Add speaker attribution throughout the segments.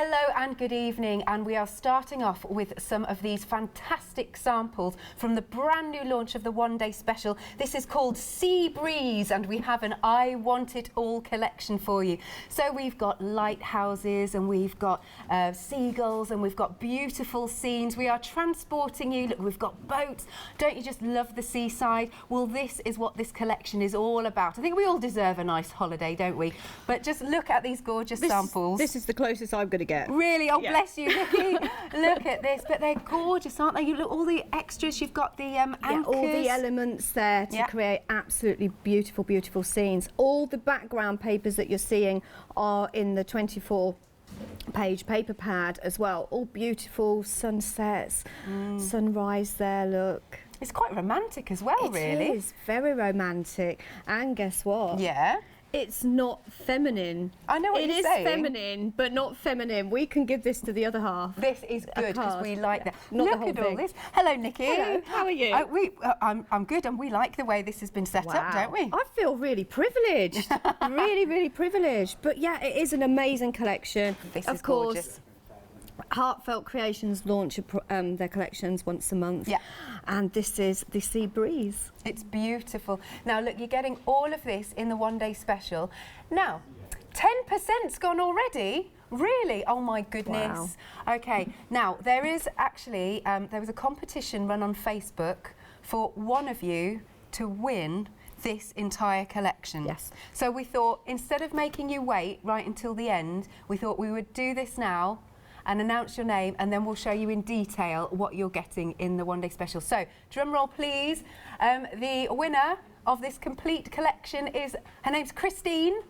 Speaker 1: Hello and good evening, and we are starting off with some of these fantastic samples from the brand new launch of the One Day Special. This is called Sea Breeze, and we have an I Want It All collection for you. So we've got lighthouses, and we've got seagulls, and we've got beautiful scenes. We are transporting you. Look, we've got boats. Don't you just love the seaside? Well, this is what this collection is all about. I think we all deserve a nice holiday, don't we? But just look at these gorgeous samples.
Speaker 2: This is the closest I'm going to get.
Speaker 1: Really? Oh, yeah. Bless you, Nikki. Look at this. But they're gorgeous, aren't they? You look, all the extras. You've got the anchors.
Speaker 2: Yeah, all the elements there to create absolutely beautiful, beautiful scenes. All the background papers that you're seeing are in the 24-page paper pad as well. All beautiful sunsets, sunrise there, look.
Speaker 1: It's quite romantic as well, really.
Speaker 2: It is very romantic. And guess what?
Speaker 1: Yeah.
Speaker 2: It's not feminine.
Speaker 1: I know what you're saying.
Speaker 2: It is feminine, but not feminine. We can give this to the other half.
Speaker 1: This is good because we like that.
Speaker 2: Not
Speaker 1: Look
Speaker 2: the whole
Speaker 1: at all
Speaker 2: thing.
Speaker 1: this. Hello, Nikki.
Speaker 2: Hello, how are you?
Speaker 1: I'm good, and we like the way this has been set up, don't we?
Speaker 2: I feel really privileged. really, really privileged. But yeah, it is an amazing collection.
Speaker 1: This
Speaker 2: of
Speaker 1: is
Speaker 2: course,
Speaker 1: gorgeous.
Speaker 2: Heartfelt Creations launch their collections once a month. Yeah. And this is the Sea Breeze.
Speaker 1: It's beautiful. Now, look, you're getting all of this in the One Day Special. Now, 10%'s gone already. Really? Oh my goodness. Wow. Okay. Now, there is actually, there was a competition run on Facebook for one of you to win this entire collection.
Speaker 2: Yes.
Speaker 1: So we thought, instead of making you wait right until the end, we thought we would do this now and announce your name, and then we'll show you in detail what you're getting in the One Day Special. So, drum roll please. The winner of this complete collection is, her name's Christine.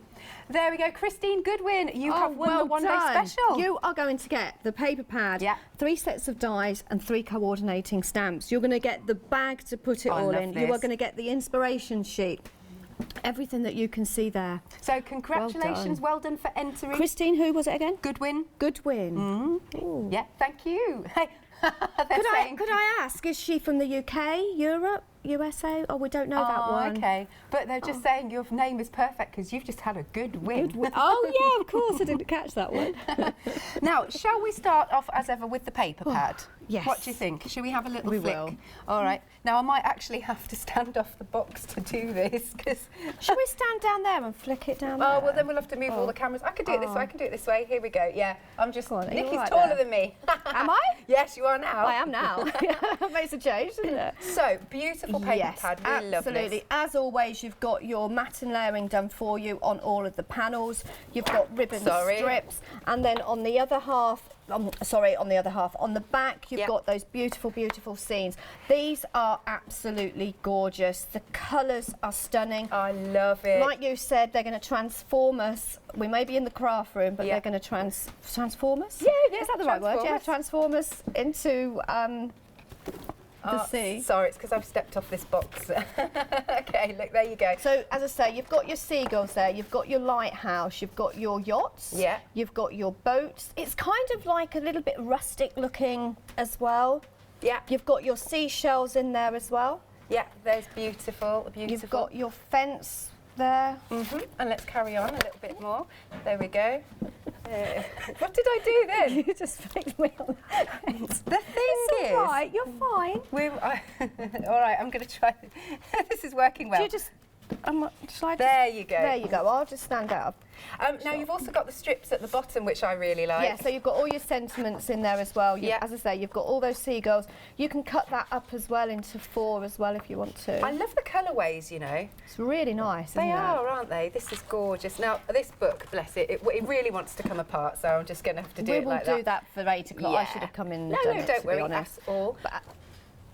Speaker 1: There we go, Christine Goodwin. You have won the One Day Special.
Speaker 2: You are going to get the paper pad, 3 sets of dies and 3 coordinating stamps. You're going to get the bag to put it all in. You are going to get the inspiration sheet. Everything that you can see there.
Speaker 1: So congratulations, well done for entering.
Speaker 2: Christine, who was it again?
Speaker 1: Goodwin.
Speaker 2: Goodwin.
Speaker 1: Yeah, thank you. Hey,
Speaker 2: could I ask, is she from the UK, Europe, USA? Oh, we don't know that one.
Speaker 1: Okay, but they're just saying your name is perfect because you've just had a good win.
Speaker 2: Oh yeah, of course, I didn't catch that one.
Speaker 1: Now, shall we start off as ever with the paper pad?
Speaker 2: Yes.
Speaker 1: What do you think? Shall we have a little flick?
Speaker 2: Will.
Speaker 1: All right. Now, I might actually have to stand off the box to do this because.
Speaker 2: Shall we stand down there and flick it down there?
Speaker 1: Oh, well, then we'll have to move all the cameras. I could do it this way. I can do it this way. Here we go. Yeah, I'm just. Nikki's taller than me.
Speaker 2: Am I?
Speaker 1: Yes, you are now.
Speaker 2: I am now. That makes a change, doesn't it?
Speaker 1: So, beautiful paper pad. Really love this.
Speaker 2: Absolutely. As always, you've got your matte layering done for you on all of the panels. You've got ribbon strips, and then on the other half. On the back, you've got those beautiful, beautiful scenes. These are absolutely gorgeous. The colours are stunning.
Speaker 1: I love it.
Speaker 2: Like you said, they're going to transform us. We may be in the craft room, but they're going to transform us?
Speaker 1: Yeah.
Speaker 2: Is that the right word? Yeah, transform us into the sea.
Speaker 1: Sorry, it's because I've stepped off this box. Okay, look, there you go.
Speaker 2: So, as I say, you've got your seagulls there, you've got your lighthouse, you've got your yachts, you've got your boats. It's kind of like a little bit rustic looking as well. Yeah. You've got your seashells in there as well.
Speaker 1: Yeah, there's beautiful, beautiful.
Speaker 2: You've got your fence there.
Speaker 1: And let's carry on a little bit more. There we go. What did I do then?
Speaker 2: You just flicked me on
Speaker 1: the thing is...
Speaker 2: all right, you're fine.
Speaker 1: All right, I'm going to try. This is working well.
Speaker 2: Do you just...
Speaker 1: there you go.
Speaker 2: There you go. I'll just stand up.
Speaker 1: Now, you've also got the strips at the bottom, which I really like.
Speaker 2: Yeah, so you've got all your sentiments in there as well. As I say, you've got all those seagulls. You can cut that up as well into 4 as well if you want to.
Speaker 1: I love the colourways, you know.
Speaker 2: It's really nice, isn't it?
Speaker 1: They are, aren't they? This is gorgeous. Now, this book, bless it, it really wants to come apart, so I'm just going to have to do it like that.
Speaker 2: We will do that for 8 o'clock. I should have come in and done it,
Speaker 1: don't worry
Speaker 2: at
Speaker 1: all. But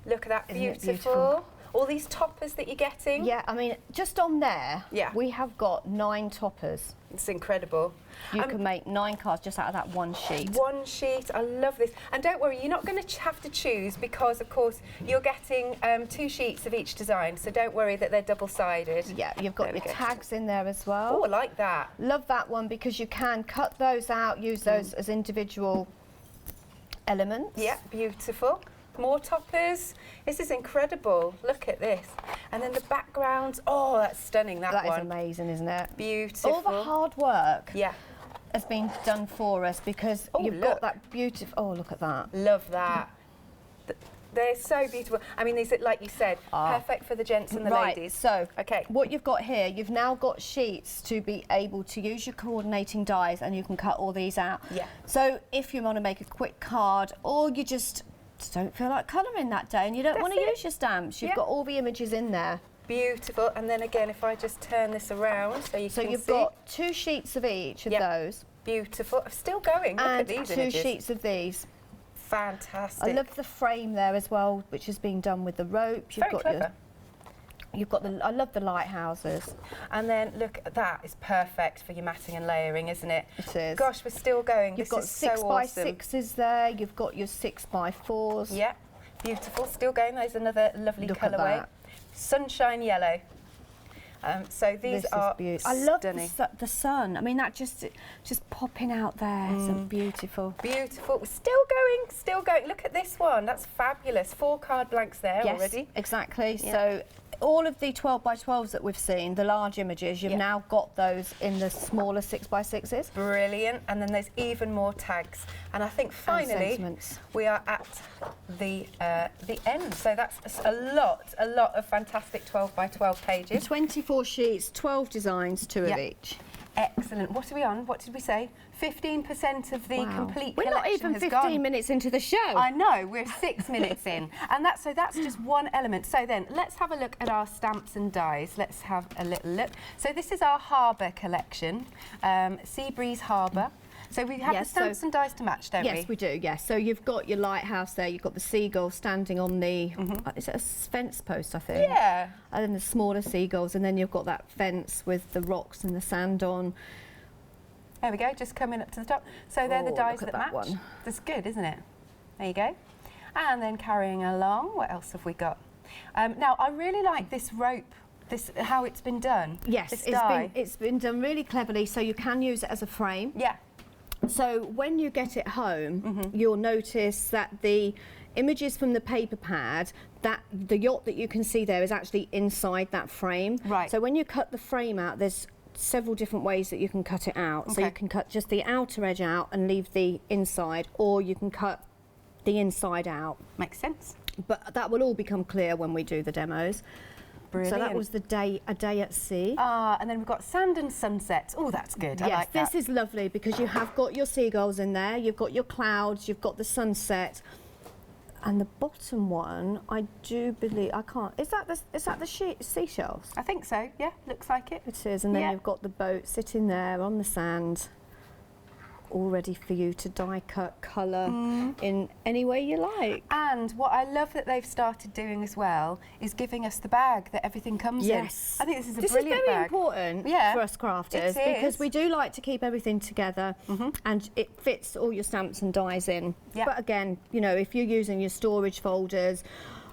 Speaker 1: look at that, beautiful. All these toppers that you're getting.
Speaker 2: Yeah, I mean, just on there, we have got 9 toppers.
Speaker 1: It's incredible.
Speaker 2: You can make 9 cards just out of that one sheet.
Speaker 1: One sheet, I love this. And don't worry, you're not going to have to choose because, of course, you're getting 2 sheets of each design, so don't worry that they're double-sided.
Speaker 2: Yeah, you've got your tags in there as well.
Speaker 1: Oh, I like that.
Speaker 2: Love that one because you can cut those out, use those as individual elements.
Speaker 1: Yeah, beautiful. More toppers. This is incredible. Look at this. And then the backgrounds. Oh, that's stunning, that one.
Speaker 2: That is amazing, isn't it?
Speaker 1: Beautiful.
Speaker 2: All the hard work has been done for us because you've got that beautiful, oh, look at that.
Speaker 1: Love that. They're so beautiful. I mean, these are, like you said, perfect for the gents and the ladies.
Speaker 2: So, what you've got here, you've now got sheets to be able to use your coordinating dies, and you can cut all these out.
Speaker 1: Yeah.
Speaker 2: So, if you want to make a quick card, or you just don't feel like colouring that day and you don't want to use your stamps, you've got all the images in there.
Speaker 1: Beautiful. And then again, if I just turn this around so you can see.
Speaker 2: So you've got 2 sheets of each of those.
Speaker 1: Beautiful. Still going. Look at these
Speaker 2: and 2
Speaker 1: images.
Speaker 2: sheets of these.
Speaker 1: Fantastic.
Speaker 2: I love the frame there as well, which has been done with the rope.
Speaker 1: Very clever.
Speaker 2: You've got the, I love the lighthouses.
Speaker 1: And then look, that is perfect for your matting and layering, isn't it?
Speaker 2: It is.
Speaker 1: Gosh, we're still going.
Speaker 2: You've
Speaker 1: this
Speaker 2: got
Speaker 1: is
Speaker 2: 6
Speaker 1: so
Speaker 2: by
Speaker 1: awesome.
Speaker 2: 6s there. You've got your 6 by 4s.
Speaker 1: Yeah, beautiful. Still going. There's another lovely colourway. Sunshine yellow. So these are
Speaker 2: I love
Speaker 1: stunning.
Speaker 2: the sun. I mean, that just popping out there. It's beautiful.
Speaker 1: Beautiful. We're still going, still going. Look at this one. That's fabulous. 4 card blanks there already.
Speaker 2: Exactly.
Speaker 1: Yeah.
Speaker 2: So all of the 12 by 12s that we've seen, the large images, you've now got those in the smaller 6 by 6s.
Speaker 1: Brilliant. And then there's even more tags. And I think finally we are at the end. So that's a lot of fantastic 12 by 12 pages.
Speaker 2: 24 sheets, 12 designs, 2 of each.
Speaker 1: Excellent. What are we on? What did we say? 15% of the complete collection
Speaker 2: We're not even 15 minutes into the show.
Speaker 1: I know, we're 6 minutes in. And so that's just one element. So then let's have a look at our stamps and dies. Let's have a little look. So this is our harbour collection, Sea Breeze Harbour. So we have the stamps and dies to match, don't we?
Speaker 2: Yes, we do, yes. So you've got your lighthouse there, you've got the seagull standing on the, is it a fence post, I think?
Speaker 1: Yeah.
Speaker 2: And then the smaller seagulls, and then you've got that fence with the rocks and the sand on.
Speaker 1: There we go, just coming up to the top. So they're the dies that match.
Speaker 2: One.
Speaker 1: That's good, isn't it? There you go. And then carrying along, what else have we got? Now, I really like this rope. How it's been done.
Speaker 2: Yes, it's been done really cleverly, so you can use it as a frame.
Speaker 1: Yeah.
Speaker 2: So when you get it home, you'll notice that the images from the paper pad, that the yacht that you can see there is actually inside that frame.
Speaker 1: Right.
Speaker 2: So when you cut the frame out, there's several different ways that you can cut it out. So you can cut just the outer edge out and leave the inside, or you can cut the inside out.
Speaker 1: Makes sense.
Speaker 2: But that will all become clear when we do the demos.
Speaker 1: Brilliant.
Speaker 2: So that was a day at sea.
Speaker 1: And then we've got sand and sunsets. Oh, that's good. I like that.
Speaker 2: This is lovely because you have got your seagulls in there, you've got your clouds, you've got the sunset, and the bottom one, I do believe, I can't. Is that the seashells?
Speaker 1: I think so. Yeah, looks like it.
Speaker 2: It is, and then you've got the boat sitting there on the sand, all ready for you to die cut colour in any way you like.
Speaker 1: And what I love that they've started doing as well is giving us the bag that everything comes in.
Speaker 2: Yes.
Speaker 1: I think this is a
Speaker 2: this
Speaker 1: brilliant
Speaker 2: is very
Speaker 1: bag.
Speaker 2: important for us crafters because we do like to keep everything together and it fits all your stamps and dies in. But again, you know, if you're using your storage folders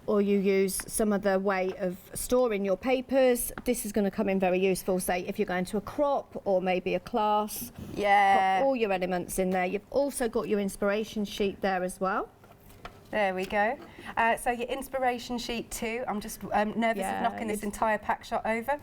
Speaker 2: or you use some other way of storing your papers, this is going to come in very useful, say if you're going to a crop or maybe a class.
Speaker 1: Yeah.
Speaker 2: Put all your elements in there. You've also got your inspiration sheet there as well.
Speaker 1: There we go. So your inspiration sheet too. I'm just nervous of knocking this entire pack shot over.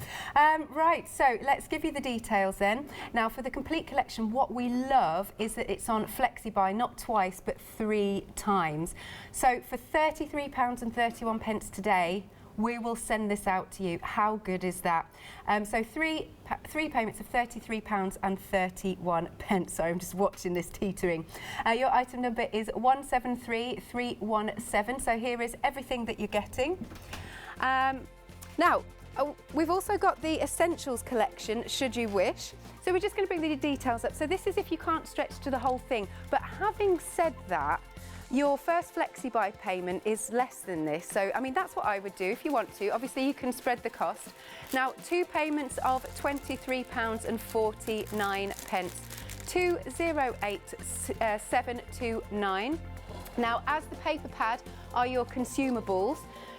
Speaker 1: Right, so let's give you the details then. Now for the complete collection, what we love is that it's on FlexiBuy, not twice, but 3 times. So for £33.31 today, we will send this out to you. How good is that? So three payments of £33.31. Sorry, I'm just watching this teetering. Your item number is 173317. So here is everything that you're getting. Now, we've also got the Essentials collection, should you wish. So we're just going to bring the details up. So this is if you can't stretch to the whole thing. But having said that, your first FlexiBuy payment is less than this. So, I mean, that's what I would do if you want to. Obviously, you can spread the cost. Now, 2 payments of £23.49. 208729. Now, as the paper pad are your consumables,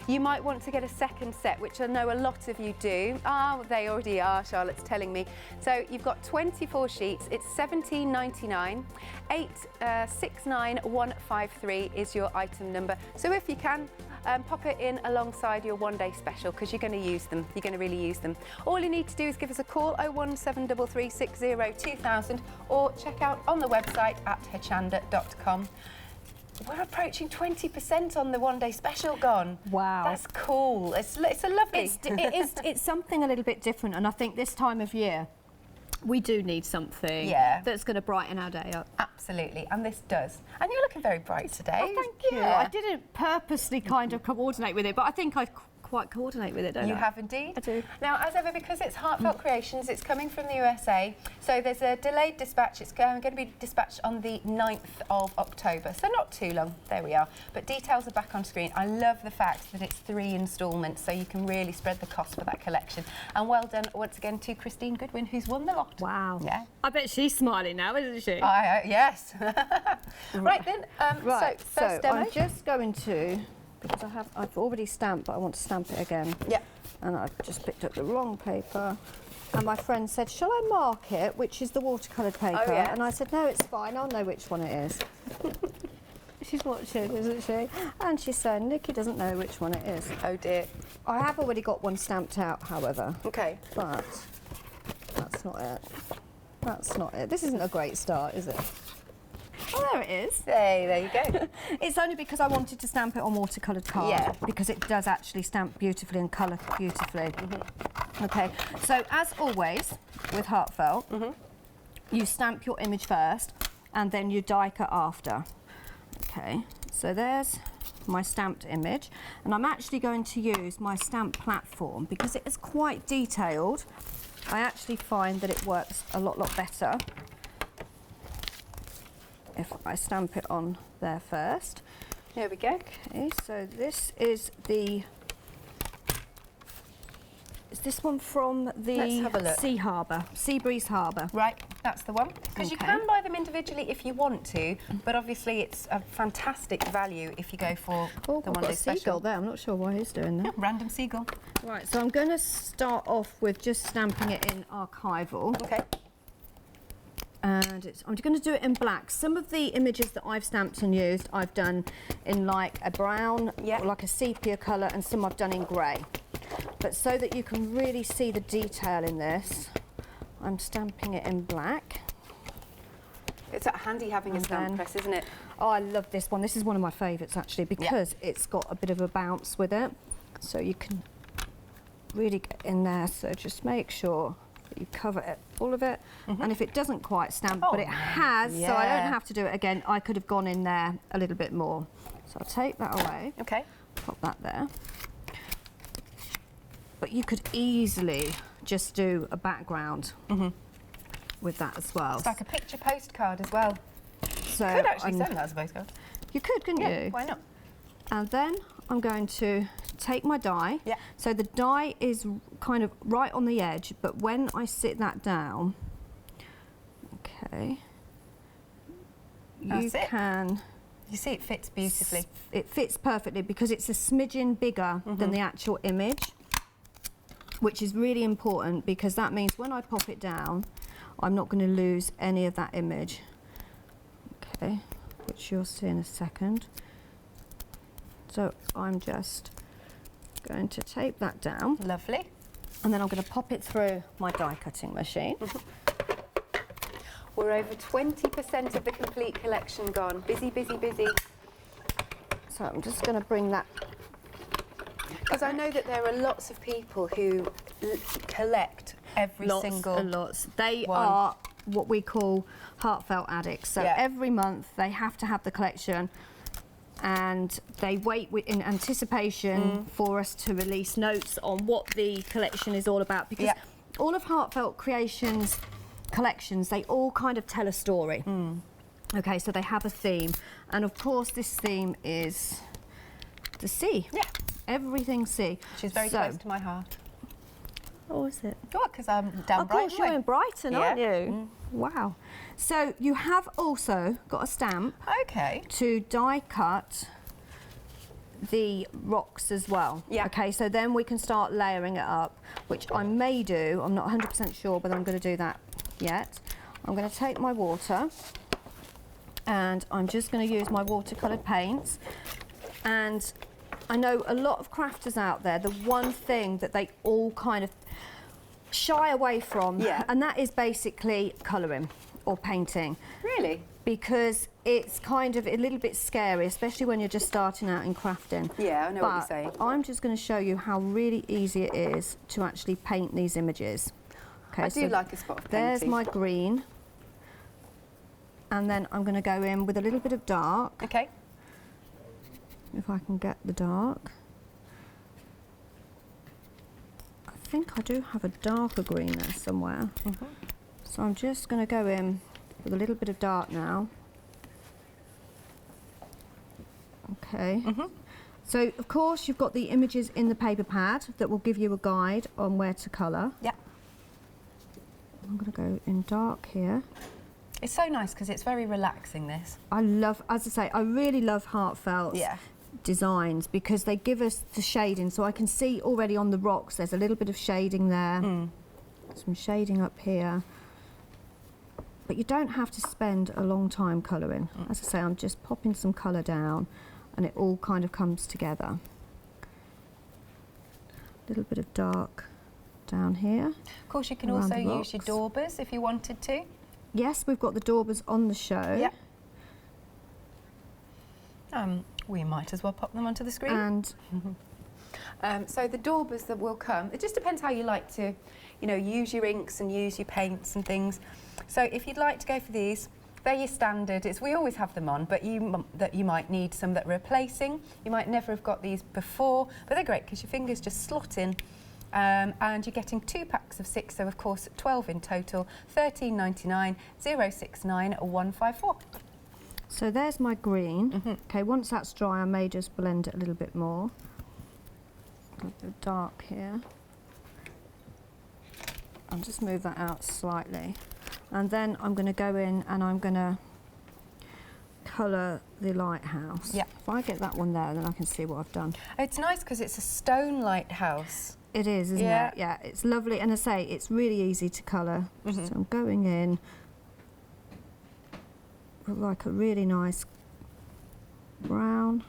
Speaker 1: You might want to get a second set, which I know a lot of you do. Oh, they already are, Charlotte's telling me. So you've got 24 sheets. It's £17.99. 869153 is your item number. So if you can, pop it in alongside your one-day special, because you're going to use them. You're going to really use them. All you need to do is give us a call, 01733602000, or check out on the website at hachanda.com. We're approaching 20% on the one-day special gone.
Speaker 2: Wow.
Speaker 1: That's cool. It's a lovely...
Speaker 2: It's something a little bit different, and I think this time of year, we do need something that's going to brighten our day up.
Speaker 1: Absolutely, and this does. And you're looking very bright today.
Speaker 2: Oh, thank you. I didn't purposely kind of coordinate with it, but I think I quite coordinate with it, don't I?
Speaker 1: You have indeed.
Speaker 2: I do.
Speaker 1: Now, as ever, because it's Heartfelt Creations, it's coming from the USA, so there's a delayed dispatch. It's going to be dispatched on the 9th of October, so not too long. There we are. But details are back on screen. I love the fact that it's 3 instalments, so you can really spread the cost for that collection. And well done once again to Christine Goodwin, who's won the lot.
Speaker 2: Wow.
Speaker 1: Yeah.
Speaker 2: I bet she's smiling now, isn't she?
Speaker 1: Yes. Right then.
Speaker 2: Right.
Speaker 1: So first demo.
Speaker 2: I'm just going to, because I've already stamped, but I want to stamp it again.
Speaker 1: Yeah.
Speaker 2: And I've just picked up the wrong paper. And my friend said, shall I mark it, which is the watercoloured paper?
Speaker 1: Oh, yeah.
Speaker 2: And I said, no, it's fine. I'll know which one it is. She's watching, isn't she? And she said, Nikki doesn't know which one it is.
Speaker 1: Oh dear.
Speaker 2: I have already got one stamped out, however.
Speaker 1: Okay.
Speaker 2: But that's not it. That's not it. This isn't a great start, is it? Oh, there it is.
Speaker 1: Hey, there you go.
Speaker 2: It's only because I wanted to stamp it on watercoloured card.
Speaker 1: Yeah.
Speaker 2: Because it does actually stamp beautifully and colour beautifully. Okay, so as always with Heartfelt, you stamp your image first and then you die cut after. Okay, so there's my stamped image, and I'm actually going to use my stamp platform because it is quite detailed. I actually find that it works a lot better if I stamp it on there first.
Speaker 1: There we go.
Speaker 2: Okay, so this is the... Is this one from
Speaker 1: Let's have a
Speaker 2: the
Speaker 1: look.
Speaker 2: Sea Breeze Harbour?
Speaker 1: Right, that's the one. Because you can buy them individually if you want to, but obviously it's a fantastic value if you go for the
Speaker 2: I've got
Speaker 1: one-day
Speaker 2: a seagull
Speaker 1: special.
Speaker 2: there. I'm not sure why he's doing that.
Speaker 1: Random seagull.
Speaker 2: Right, so I'm going to start off with just stamping it in archival.
Speaker 1: Okay.
Speaker 2: And I'm going to do it in black. Some of the images that I've stamped and used, I've done in like a brown, or like a sepia colour, and some I've done in grey. But so that you can really see the detail in this, I'm stamping it in black.
Speaker 1: It's handy having a stamp press, isn't it?
Speaker 2: Oh, I love this one. This is one of my favourites actually, because it's got a bit of a bounce with it. So you can really get in there. So just make sure that you cover it, all of it. And if it doesn't quite stamp, but it has, so I don't have to do it again, I could have gone in there a little bit more. So I'll take that away.
Speaker 1: Okay.
Speaker 2: Pop that there. But you could easily just do a background with that as well.
Speaker 1: It's like a picture postcard as well.
Speaker 2: So
Speaker 1: You could actually send that as a postcard.
Speaker 2: You could, couldn't you?
Speaker 1: Why not?
Speaker 2: And then I'm going to take my die.
Speaker 1: Yeah.
Speaker 2: So the die is kind of right on the edge, but when I sit that down, okay,
Speaker 1: That's it.
Speaker 2: can...
Speaker 1: You see it fits beautifully.
Speaker 2: It fits perfectly because it's a smidgen bigger than the actual image, which is really important because that means when I pop it down, I'm not going to lose any of that image. Okay, which you'll see in a second. So I'm just going to tape that down.
Speaker 1: Lovely.
Speaker 2: And then I'm going to pop it through my die cutting machine.
Speaker 1: We're over 20% of the complete collection gone. Busy, busy, busy.
Speaker 2: So I'm just going to bring that...
Speaker 1: Because I know that there are lots of people who collect every single
Speaker 2: Lots. They
Speaker 1: one.
Speaker 2: are what we call heartfelt addicts. So every month they have to have the collection, and they wait in anticipation for us to release notes on what the collection is all about, because all of Heartfelt Creations collections, they all kind of tell a story. Okay, so they have a theme, and of course this theme is the sea. Yeah. Everything sea.
Speaker 1: She's very close to my heart.
Speaker 2: Oh, is it?
Speaker 1: What? Because I'm down Brighton.
Speaker 2: Of course, you're in Brighton, aren't you? Wow. So you have also got a stamp to die cut the rocks as well.
Speaker 1: Yeah.
Speaker 2: Okay, so then we can start layering it up, which I may do. I'm not 100% sure, but I'm going to do that yet. I'm going to take my water and I'm just going to use my watercoloured paints. And I know a lot of crafters out there, the one thing that they all kind of shy away from, and that is basically colouring or painting.
Speaker 1: Really?
Speaker 2: Because it's kind of a little bit scary, especially when you're just starting out in crafting.
Speaker 1: Yeah, I know what you're saying.
Speaker 2: I'm just going to show you how really easy it is to actually paint these images. Okay,
Speaker 1: I do like a spot of painting.
Speaker 2: There's my green. And then I'm going to go in with a little bit of dark.
Speaker 1: Okay.
Speaker 2: If I can get the dark. I think I do have a darker green there somewhere. So I'm just going to go in with a little bit of dark now. Okay. So of course you've got the images in the paper pad that will give you a guide on where to colour.
Speaker 1: Yeah.
Speaker 2: I'm going to go in dark here.
Speaker 1: It's so nice because it's very relaxing, this.
Speaker 2: I love, as I say, I really love Heartfelt's designs because they give us the shading. So I can see already on the rocks there's a little bit of shading there, some shading up here. But you don't have to spend a long time colouring. As I say, I'm just popping some colour down and it all kind of comes together. A little bit of dark down here.
Speaker 1: Of course, you can also use your daubers if you wanted to.
Speaker 2: Yes, we've got the daubers on the show.
Speaker 1: Yeah. We might as well pop them onto the screen.
Speaker 2: And
Speaker 1: so the daubers that will come, it just depends how you like to, you know, use your inks and use your paints and things. So if you'd like to go for these, they're your standard. We always have them on, but you might need some that are replacing. You might never have got these before, but they're great because your fingers just slot in. And you're getting 2 packs of 6, so of course 12 in total, £13.99, 069 154.
Speaker 2: So there's my green. Okay, once that's dry, I may just blend it a little bit more. A little bit dark here. I'll just move that out slightly. And then I'm going to go in and I'm going to colour the lighthouse.
Speaker 1: Yeah.
Speaker 2: If I get that one there, then I can see what I've done.
Speaker 1: It's nice because it's a stone lighthouse.
Speaker 2: It is, isn't it? Yeah, it's lovely. And I say, it's really easy to colour. So I'm going in with like a really nice brown.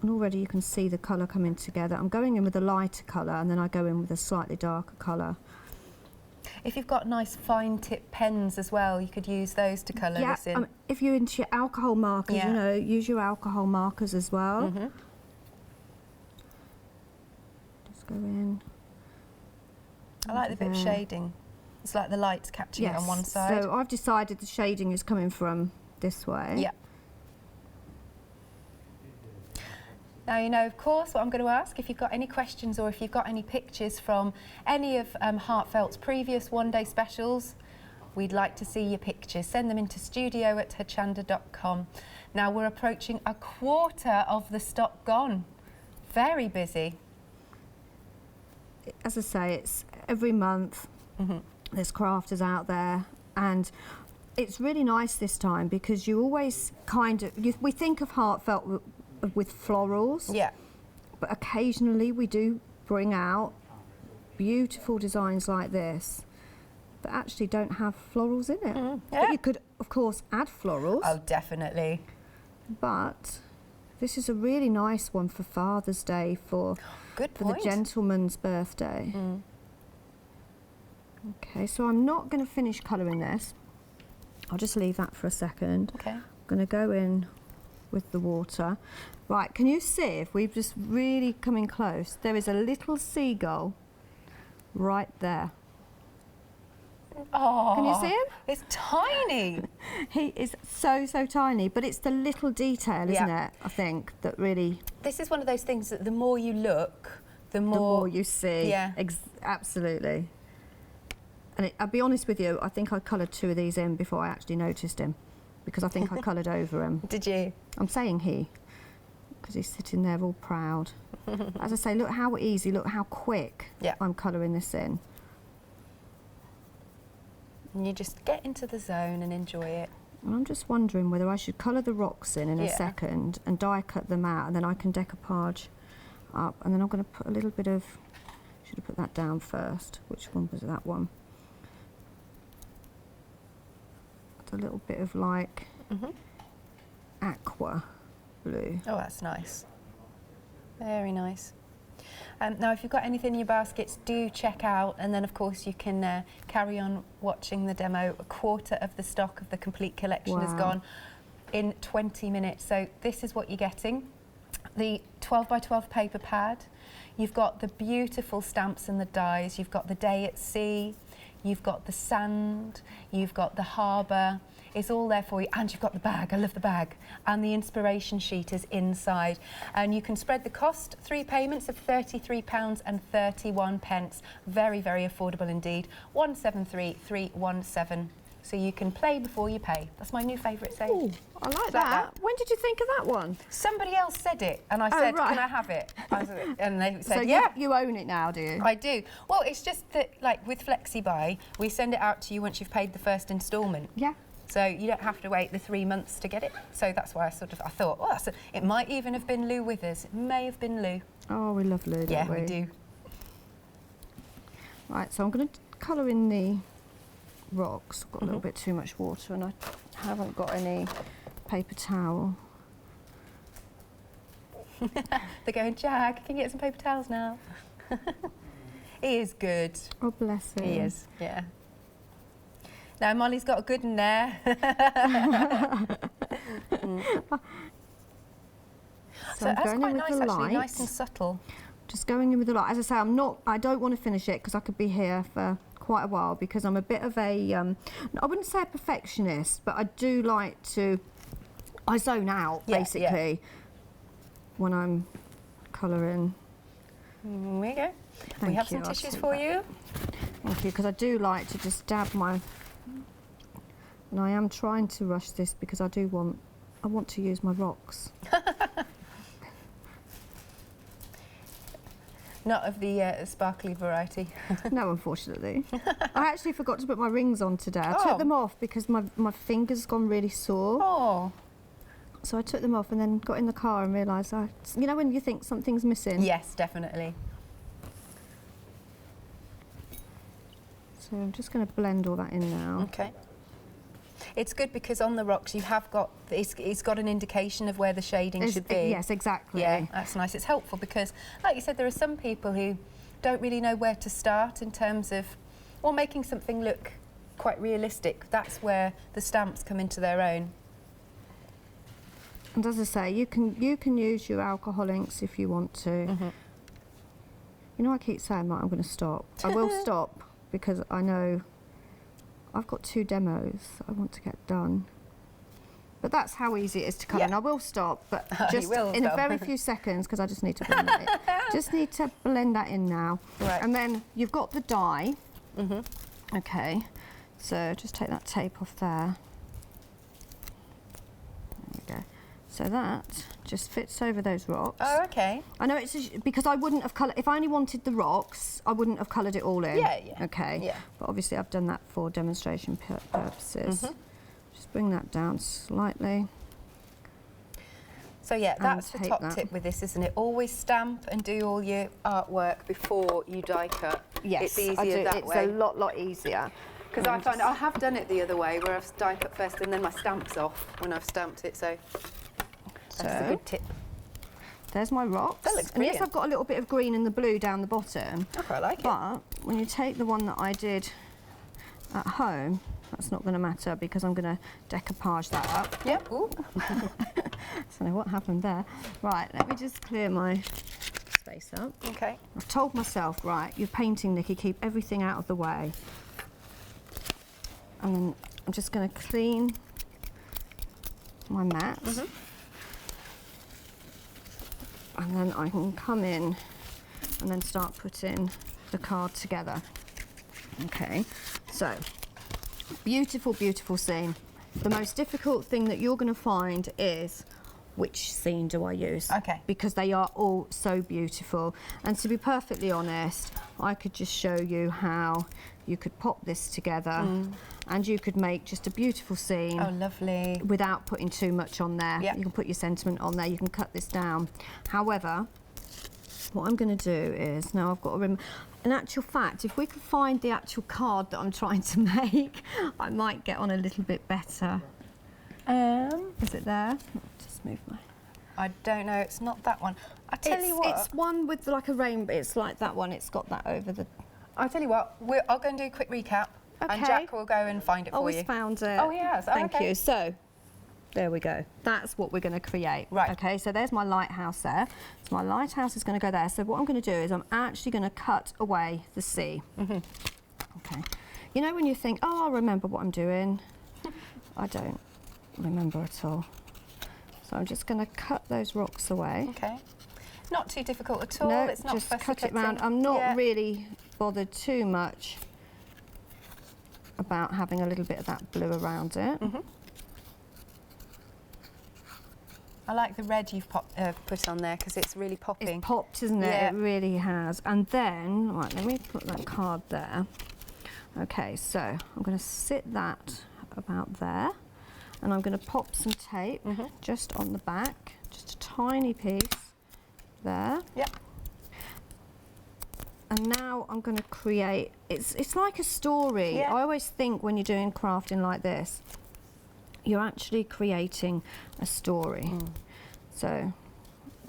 Speaker 2: And already you can see the colour coming together. I'm going in with a lighter colour and then I go in with a slightly darker colour.
Speaker 1: If you've got nice fine tip pens as well, you could use those to colour this in.
Speaker 2: If you're into your alcohol markers, you know, use your alcohol markers as well. Just go in.
Speaker 1: I like the bit of shading. It's like the light's catching it on one side.
Speaker 2: So I've decided the shading is coming from this way.
Speaker 1: Yeah. Now, you know, of course, what I'm going to ask, if you've got any questions or if you've got any pictures from any of Heartfelt's previous one-day specials, we'd like to see your pictures. Send them into studio@hachanda.com. Now, we're approaching a quarter of the stock gone. Very busy.
Speaker 2: As I say, it's every month. There's crafters out there, and it's really nice this time because you always kind of, we think of Heartfelt with florals, but occasionally we do bring out beautiful designs like this that actually don't have florals in it. But you could, of course, add florals.
Speaker 1: Oh, definitely.
Speaker 2: But this is a really nice one for Father's Day, for the gentleman's birthday. Okay, so I'm not going to finish colouring this. I'll just leave that for a second.
Speaker 1: Okay.
Speaker 2: I'm going to go in with the water. Right, can you see, if we've just really come in close, there is a little seagull right there.
Speaker 1: Oh,
Speaker 2: can you see him?
Speaker 1: It's tiny.
Speaker 2: He is so, so tiny, but it's the little detail, isn't it, I think, that really...
Speaker 1: This is one of those things that the more you look, the more
Speaker 2: you see.
Speaker 1: Yeah.
Speaker 2: Absolutely. And I'll be honest with you, I think I coloured 2 of these in before I actually noticed him, because I think I coloured over him.
Speaker 1: Did you?
Speaker 2: I'm saying he, because he's sitting there all proud. As I say, look how easy, look how quick I'm colouring this in.
Speaker 1: And you just get into the zone and enjoy it.
Speaker 2: And I'm just wondering whether I should colour the rocks in a second and die cut them out, and then I can decoupage up. And then I'm going to put a little bit of, should have put that down first. Which one was that one? It's a little bit of like aqua blue.
Speaker 1: Oh, that's nice. Very nice. Now, if you've got anything in your baskets, do check out, and then of course you can carry on watching the demo. A quarter of the stock of the complete collection is gone in 20 minutes. So this is what you're getting. The 12 by 12 paper pad. You've got the beautiful stamps and the dies. You've got the day at sea. You've got the sand. You've got the harbour. It's all there for you, and you've got the bag. I love the bag. And the inspiration sheet is inside. And you can spread the cost, 3 payments of £33.31. Very, very affordable indeed. 173317. So you can play before you pay. That's my new favourite saying.
Speaker 2: Oh, I like that. When did you think of that one?
Speaker 1: Somebody else said it, and I said, can I have it? And they said,
Speaker 2: so
Speaker 1: yeah.
Speaker 2: You own it now, do you?
Speaker 1: I do. Well, it's just that, like with FlexiBuy, we send it out to you once you've paid the first instalment.
Speaker 2: Yeah.
Speaker 1: So you don't have to wait the 3 months to get it. So that's why I thought, oh, it might even have been Lou Withers. It may have been Lou.
Speaker 2: Oh, we love Lou, don't we?
Speaker 1: Yeah, we do.
Speaker 2: Right, so I'm going to colour in the rocks. I've got a little bit too much water, and I haven't got any paper towel.
Speaker 1: They're going, Jack, can you get some paper towels now? He is good.
Speaker 2: Oh, bless him.
Speaker 1: He is, yeah. Now, Molly's got a good one there. So that's quite nice, actually, nice and subtle.
Speaker 2: Just going in with the light. As I say, I don't want to finish it because I could be here for quite a while, because I'm a bit of a, I wouldn't say a perfectionist, but I do like to, I zone out, basically, when I'm colouring.
Speaker 1: There we go. We have some tissues for you.
Speaker 2: Thank you, because I do like to just dab my, and I am trying to rush this because I want to use my rocks.
Speaker 1: Not of the sparkly variety.
Speaker 2: No, unfortunately. I actually forgot to put my rings on today. I took them off because my finger's gone really sore.
Speaker 1: Oh.
Speaker 2: So I took them off and then got in the car and realised, you know when you think something's missing?
Speaker 1: Yes, definitely.
Speaker 2: So I'm just going to blend all that in now.
Speaker 1: Okay. It's good because on the rocks you have got, it's got an indication of where the shading should be.
Speaker 2: Yes, exactly.
Speaker 1: Yeah, that's nice. It's helpful because, like you said, there are some people who don't really know where to start in terms of, or making something look quite realistic. That's where the stamps come into their own.
Speaker 2: And as I say, you can use your alcohol inks if you want to. You know, I keep saying that I'm going to stop. I will stop because I know I've got 2 demos I want to get done. But that's how easy it is to colour. And I will stop, but just in a very few seconds, because I just need to blend that in. Just need to blend that in now.
Speaker 1: Right.
Speaker 2: And then you've got the dye. Okay, so just take that tape off there. There we go. So that just fits over those rocks.
Speaker 1: Oh, okay.
Speaker 2: I know it's because I wouldn't have coloured, if I only wanted the rocks, I wouldn't have coloured it all in.
Speaker 1: Yeah, yeah.
Speaker 2: Okay.
Speaker 1: Yeah.
Speaker 2: But obviously I've done that for demonstration purposes. Just bring that down slightly.
Speaker 1: So yeah, that's the top tip with this, isn't it? Always stamp and do all your artwork before you die cut.
Speaker 2: Yes,
Speaker 1: it's easier that way.
Speaker 2: It's a lot easier.
Speaker 1: Because I find I have done it the other way, where I've die cut first and then my stamp's off when I've stamped it. So that's a good tip.
Speaker 2: There's my rocks.
Speaker 1: That looks
Speaker 2: And
Speaker 1: brilliant.
Speaker 2: yes, I've got a little bit of green and the blue down the bottom.
Speaker 1: I quite like it.
Speaker 2: But when you take the one that I did at home, that's not going to matter because I'm going to decoupage that up.
Speaker 1: Yep. Ooh.
Speaker 2: So what happened there? Right, let me just clear my space up.
Speaker 1: Okay.
Speaker 2: I've told myself, right, you're painting, Nikki, keep everything out of the way. And then I'm just going to clean my mat. And then I can come in and then start putting the card together. Okay, so beautiful, beautiful scene. The most difficult thing that you're going to find is which scene do I use?
Speaker 1: Okay.
Speaker 2: Because they are all so beautiful. And to be perfectly honest, I could just show you how you could pop this together and you could make just a beautiful scene.
Speaker 1: Oh, lovely.
Speaker 2: Without putting too much on there.
Speaker 1: Yep.
Speaker 2: You can put your sentiment on there, you can cut this down. However, what I'm going to do is, now I've got to remember, in actual fact, if we could find the actual card that I'm trying to make, I might get on a little bit better. Is it there? Just move my...
Speaker 1: I don't know, it's not that one. I tell you what.
Speaker 2: It's one with like a rainbow, it's like that one, it's got that over the...
Speaker 1: I'll tell you what, I'll go and do a quick recap, and
Speaker 2: Okay.
Speaker 1: Jack will go and find it for you.
Speaker 2: Always found it.
Speaker 1: Oh, he has? Oh,
Speaker 2: Thank
Speaker 1: okay.
Speaker 2: you. So, there we go. That's what we're going to create.
Speaker 1: Right.
Speaker 2: Okay, so there's my lighthouse there. So my lighthouse is going to go there. So what I'm going to do is I'm actually going to cut away the sea. Okay. You know when you think, oh, I'll remember what I'm doing? I don't remember at all. So I'm just going to cut those rocks away.
Speaker 1: Okay. Not too difficult at all.
Speaker 2: No,
Speaker 1: It's not
Speaker 2: just
Speaker 1: fussy
Speaker 2: cut it
Speaker 1: cutting.
Speaker 2: round. I'm not
Speaker 1: Yeah.
Speaker 2: really bothered too much about having a little bit of that blue around it.
Speaker 1: I like the red you've put on there because it's really popping.
Speaker 2: It's popped, isn't it?
Speaker 1: Yeah.
Speaker 2: It really has. And then, right, let me put that card there. Okay, so I'm going to sit that about there, and I'm going to pop some tape just on the back, just a tiny piece there.
Speaker 1: Yep.
Speaker 2: And now I'm going to create, it's like a story.
Speaker 1: Yeah.
Speaker 2: I always think when you're doing crafting like this, you're actually creating a story. So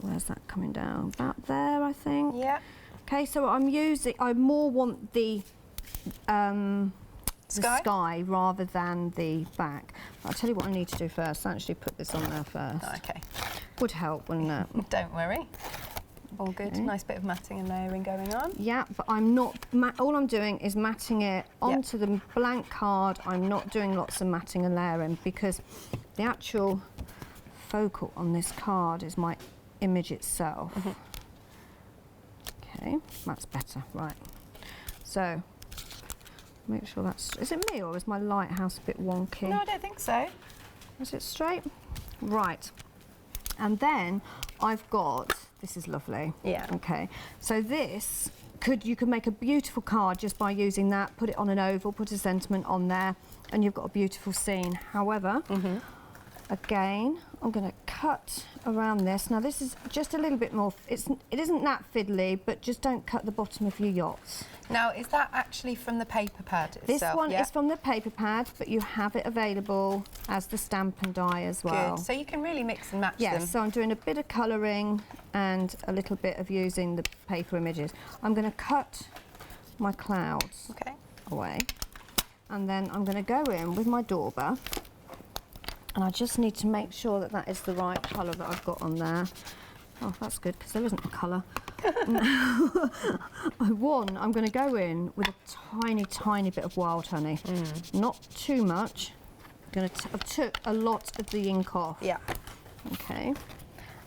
Speaker 2: where's that coming down? About there, I think.
Speaker 1: Yeah.
Speaker 2: Okay, so I more want the sky rather than the back. I'll tell you what I need to do first. Actually put this on there first.
Speaker 1: Oh, okay.
Speaker 2: Would help, wouldn't it?
Speaker 1: Don't worry. All good.
Speaker 2: Okay.
Speaker 1: Nice bit of matting and layering going on.
Speaker 2: Yeah, but I'm not, all I'm doing is matting it onto the blank card. I'm not doing lots of matting and layering because the actual focal on this card is my image itself. Okay, that's better, right. So, make sure that's, is it me or is my lighthouse a bit wonky?
Speaker 1: No, I don't think so.
Speaker 2: Is it straight? Right. And then I've got, this is lovely.
Speaker 1: Yeah.
Speaker 2: Okay. So this, you could make a beautiful card just by using that, put it on an oval, put a sentiment on there, and you've got a beautiful scene. However, again, I'm going to cut around this. Now this is just a little bit more, it isn't that fiddly, but just don't cut the bottom of your yachts.
Speaker 1: Now, is that actually from the paper pad itself?
Speaker 2: This one is from the paper pad, but you have it available as the stamp and die as well.
Speaker 1: Good. So you can really mix and match them.
Speaker 2: Yes, so I'm doing a bit of colouring and a little bit of using the paper images. I'm going to cut my clouds away, and then I'm going to go in with my dauber, and I just need to make sure that that is the right colour that I've got on there. Oh, that's good, because there isn't a colour. I'm going to go in with a tiny, tiny bit of wild honey. Not too much. I've took a lot of the ink off.
Speaker 1: Yeah.
Speaker 2: Okay.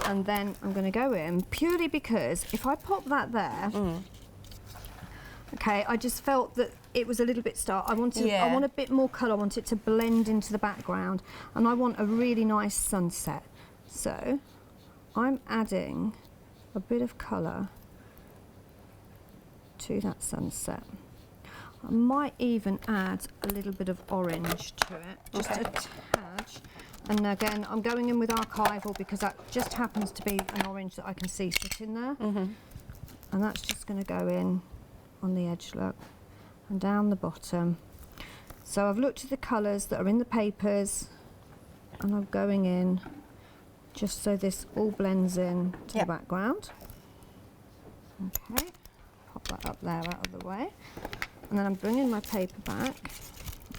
Speaker 2: And then I'm going to go in, purely because if I pop that there, okay, I just felt that it was a little bit stark. I want a bit more colour. I want it to blend into the background, and I want a really nice sunset. So I'm adding a bit of colour to that sunset. I might even add a little bit of orange to it, just a touch. And again, I'm going in with archival because that just happens to be an orange that I can see sitting there. And that's just going to go in on the edge, look, and down the bottom. So I've looked at the colours that are in the papers, and I'm going in just so this all blends in to the background. Okay, pop that up there out of the way. And then I'm bringing my paper back,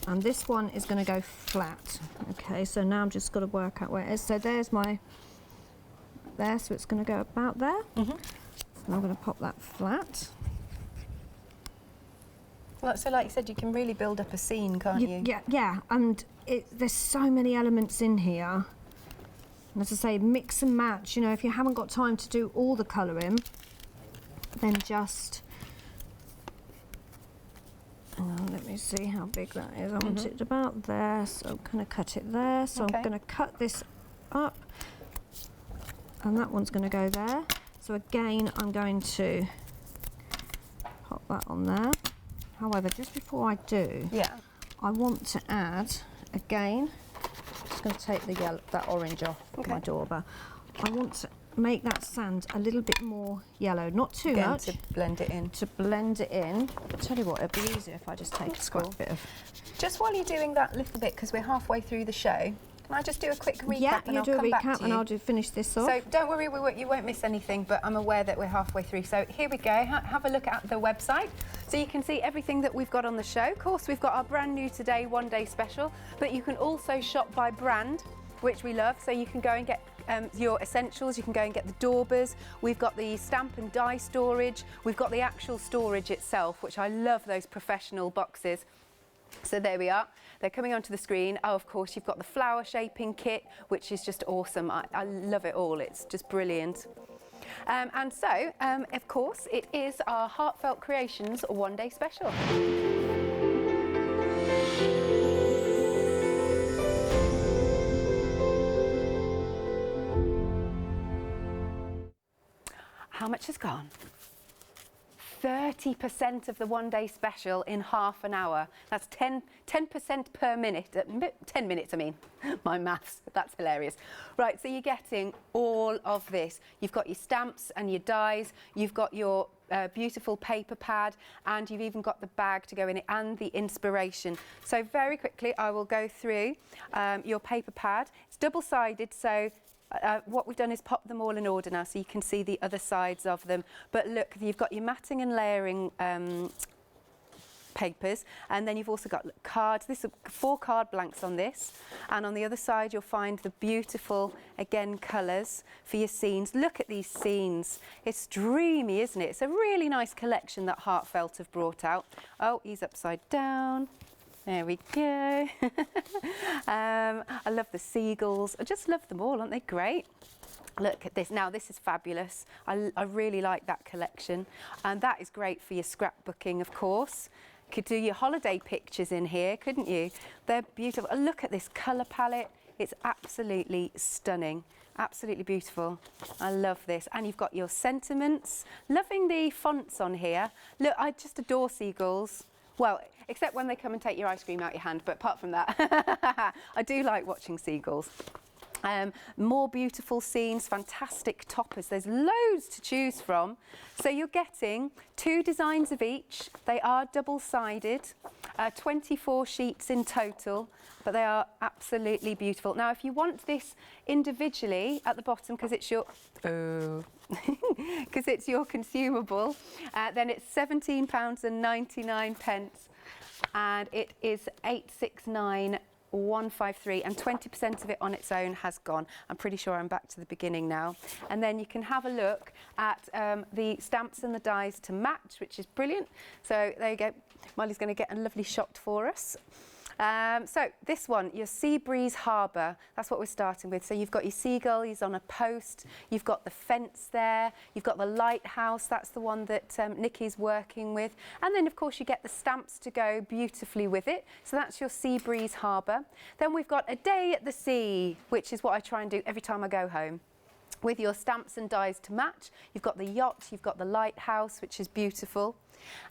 Speaker 2: and this one is going to go flat. Okay, so now I'm just got to work out where it is. So there's my, so it's going to go about there. So I'm going to pop that flat.
Speaker 1: Well, so like you said, you can really build up a scene, can't you?
Speaker 2: Yeah, and there's so many elements in here. And as I say, mix and match. You know, if you haven't got time to do all the colouring, then just... let me see how big that is. I want it about there, so I'm going to cut it there. So I'm going to cut this up, and that one's going to go there. So again, I'm going to pop that on there. However, just before I do, I want to add, again, I'm just going to take the yellow, that orange off my dauber. I want to make that sand a little bit more yellow, not too much.
Speaker 1: To blend it in.
Speaker 2: To blend it in. I'll tell you what, it'd be easier if I just take a bit of...
Speaker 1: Just while you're doing that little bit, because we're halfway through the show, can I just do a quick recap and I'll come back to you? Yeah, you do a recap and I'll finish this off. So don't worry, you won't miss anything, but I'm aware that we're halfway through. So here we go, have a look at the website. So you can see everything that we've got on the show. Of course, we've got our brand new Today One Day Special, but you can also shop by brand, which we love. So you can go and get your essentials, you can go and get the daubers. We've got the stamp and die storage. We've got the actual storage itself, which I love, those professional boxes. So there we are. They're coming onto the screen. Oh, of course, you've got the flower shaping kit, which is just awesome. I love it all. It's just brilliant. And so, of course, it is our Heartfelt Creations One Day Special. How much has gone? 30% of the One Day Special in half an hour. That's 10% per minute. 10 minutes, I mean. My maths, that's hilarious. Right, so you're getting all of this. You've got your stamps and your dies. You've got your beautiful paper pad, and you've even got the bag to go in it and the inspiration. So very quickly, I will go through your paper pad. It's double-sided, so what we've done is pop them all in order now so you can see the other sides of them. But look, you've got your matting and layering papers, and then you've also got cards. This is 4 card blanks on this, and on the other side you'll find the beautiful, again, colours for your scenes. Look at these scenes. It's dreamy, isn't it? It's a really nice collection that Heartfelt have brought out. Oh, he's upside down. There we go. I love the seagulls. I just love them all, aren't they great? Look at this. Now, this is fabulous. I really like that collection. And that is great for your scrapbooking, of course. You could do your holiday pictures in here, couldn't you? They're beautiful. Oh, look at this colour palette. It's absolutely stunning. Absolutely beautiful. I love this. And you've got your sentiments. Loving the fonts on here. Look, I just adore seagulls. Well, except when they come and take your ice cream out your hand, but apart from that, I do like watching seagulls. More beautiful scenes, fantastic toppers. There's loads to choose from. So you're getting 2 designs of each. They are double-sided, 24 sheets in total, but they are absolutely beautiful. Now, if you want this individually at the bottom, because it's your because it's your consumable, then it's £17.99, and it is 869,153, and 20% of it on its own has gone. I'm pretty sure I'm back to the beginning now. And then you can have a look at the stamps and the dies to match, which is brilliant. So there you go. Molly's going to get a lovely shot for us. So this one, your Sea Breeze Harbour, that's what we're starting with. So you've got your seagull, he's on a post, you've got the fence there, you've got the lighthouse, that's the one that Nikki's working with. And then of course you get the stamps to go beautifully with it. So that's your Sea Breeze Harbour. Then we've got A Day at the Sea, which is what I try and do every time I go home, with your stamps and dies to match. You've got the yacht, you've got the lighthouse, which is beautiful.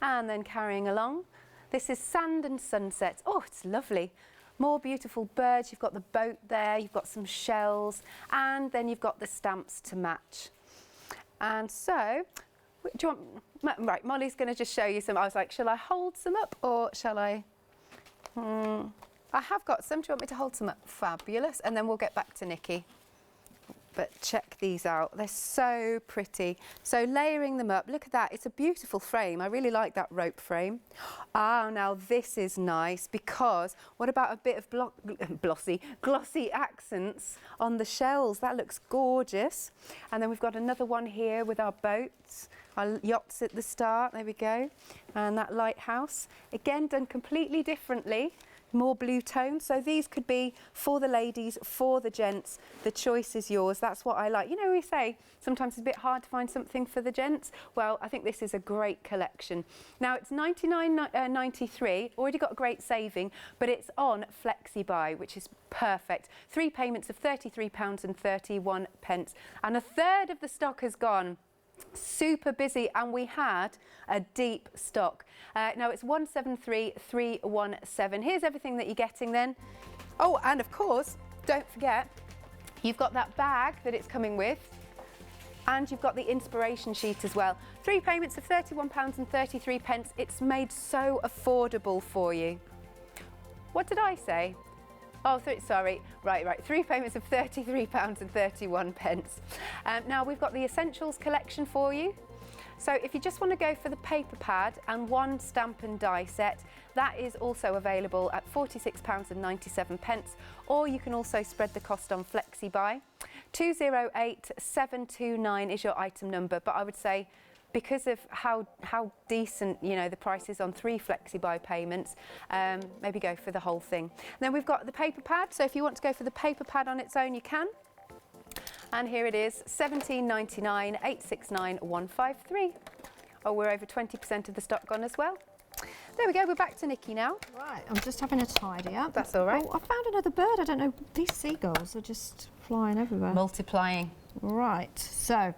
Speaker 1: And then carrying along, this is Sand and Sunset. Oh, it's lovely. More beautiful birds. You've got the boat there. You've got some shells. And then you've got the stamps to match. And so, do you want... Right, Molly's going to just show you some. I was like, shall I hold some up or shall I... I have got some. Do you want me to hold some up? Fabulous. And then we'll get back to Nikki. But check these out. They're so pretty. So layering them up, look at that. It's a beautiful frame. I really like that rope frame. Ah, now this is nice because what about a bit of glossy accents on the shells? That looks gorgeous. And then we've got another one here with our boats, our yachts at the start. There we go. And that lighthouse. Again, done completely differently. More blue tones, so these could be for the ladies, for the gents. The choice is yours. That's what I like. You know, we say sometimes it's a bit hard to find something for the gents. Well, I think this is a great collection. Now it's $99.93. Already got a great saving, but it's on Flexi Buy, which is perfect. 3 payments of £33.31, and a third of the stock has gone. super busy, and we had a deep stock. Now it's 173317. Here's everything that you're getting then. Oh, and of course, don't forget, you've got that bag that it's coming with, and you've got the inspiration sheet as well. 3 payments of £31.33. It's made so affordable for you. What did I say? Oh, sorry, right. 3 payments of £33.31. Now we've got the Essentials collection for you. So if you just want to go for the paper pad and 1 stamp and die set, that is also available at £46.97, or you can also spread the cost on FlexiBuy. 208729 is your item number, but I would say because of how decent, you know, the price is on 3 FlexiBuy payments, maybe go for the whole thing. And then we've got the paper pad, so if you want to go for the paper pad on its own, you can. And here it is, £17.99, 869153. Oh, we're over 20% of the stock gone as well. There we go, we're back to Nikki now.
Speaker 2: Right, I'm just having a tidy up.
Speaker 1: That's all right.
Speaker 2: Oh, I found another bird. I don't know, these seagulls are just flying everywhere.
Speaker 1: Multiplying.
Speaker 2: Right, so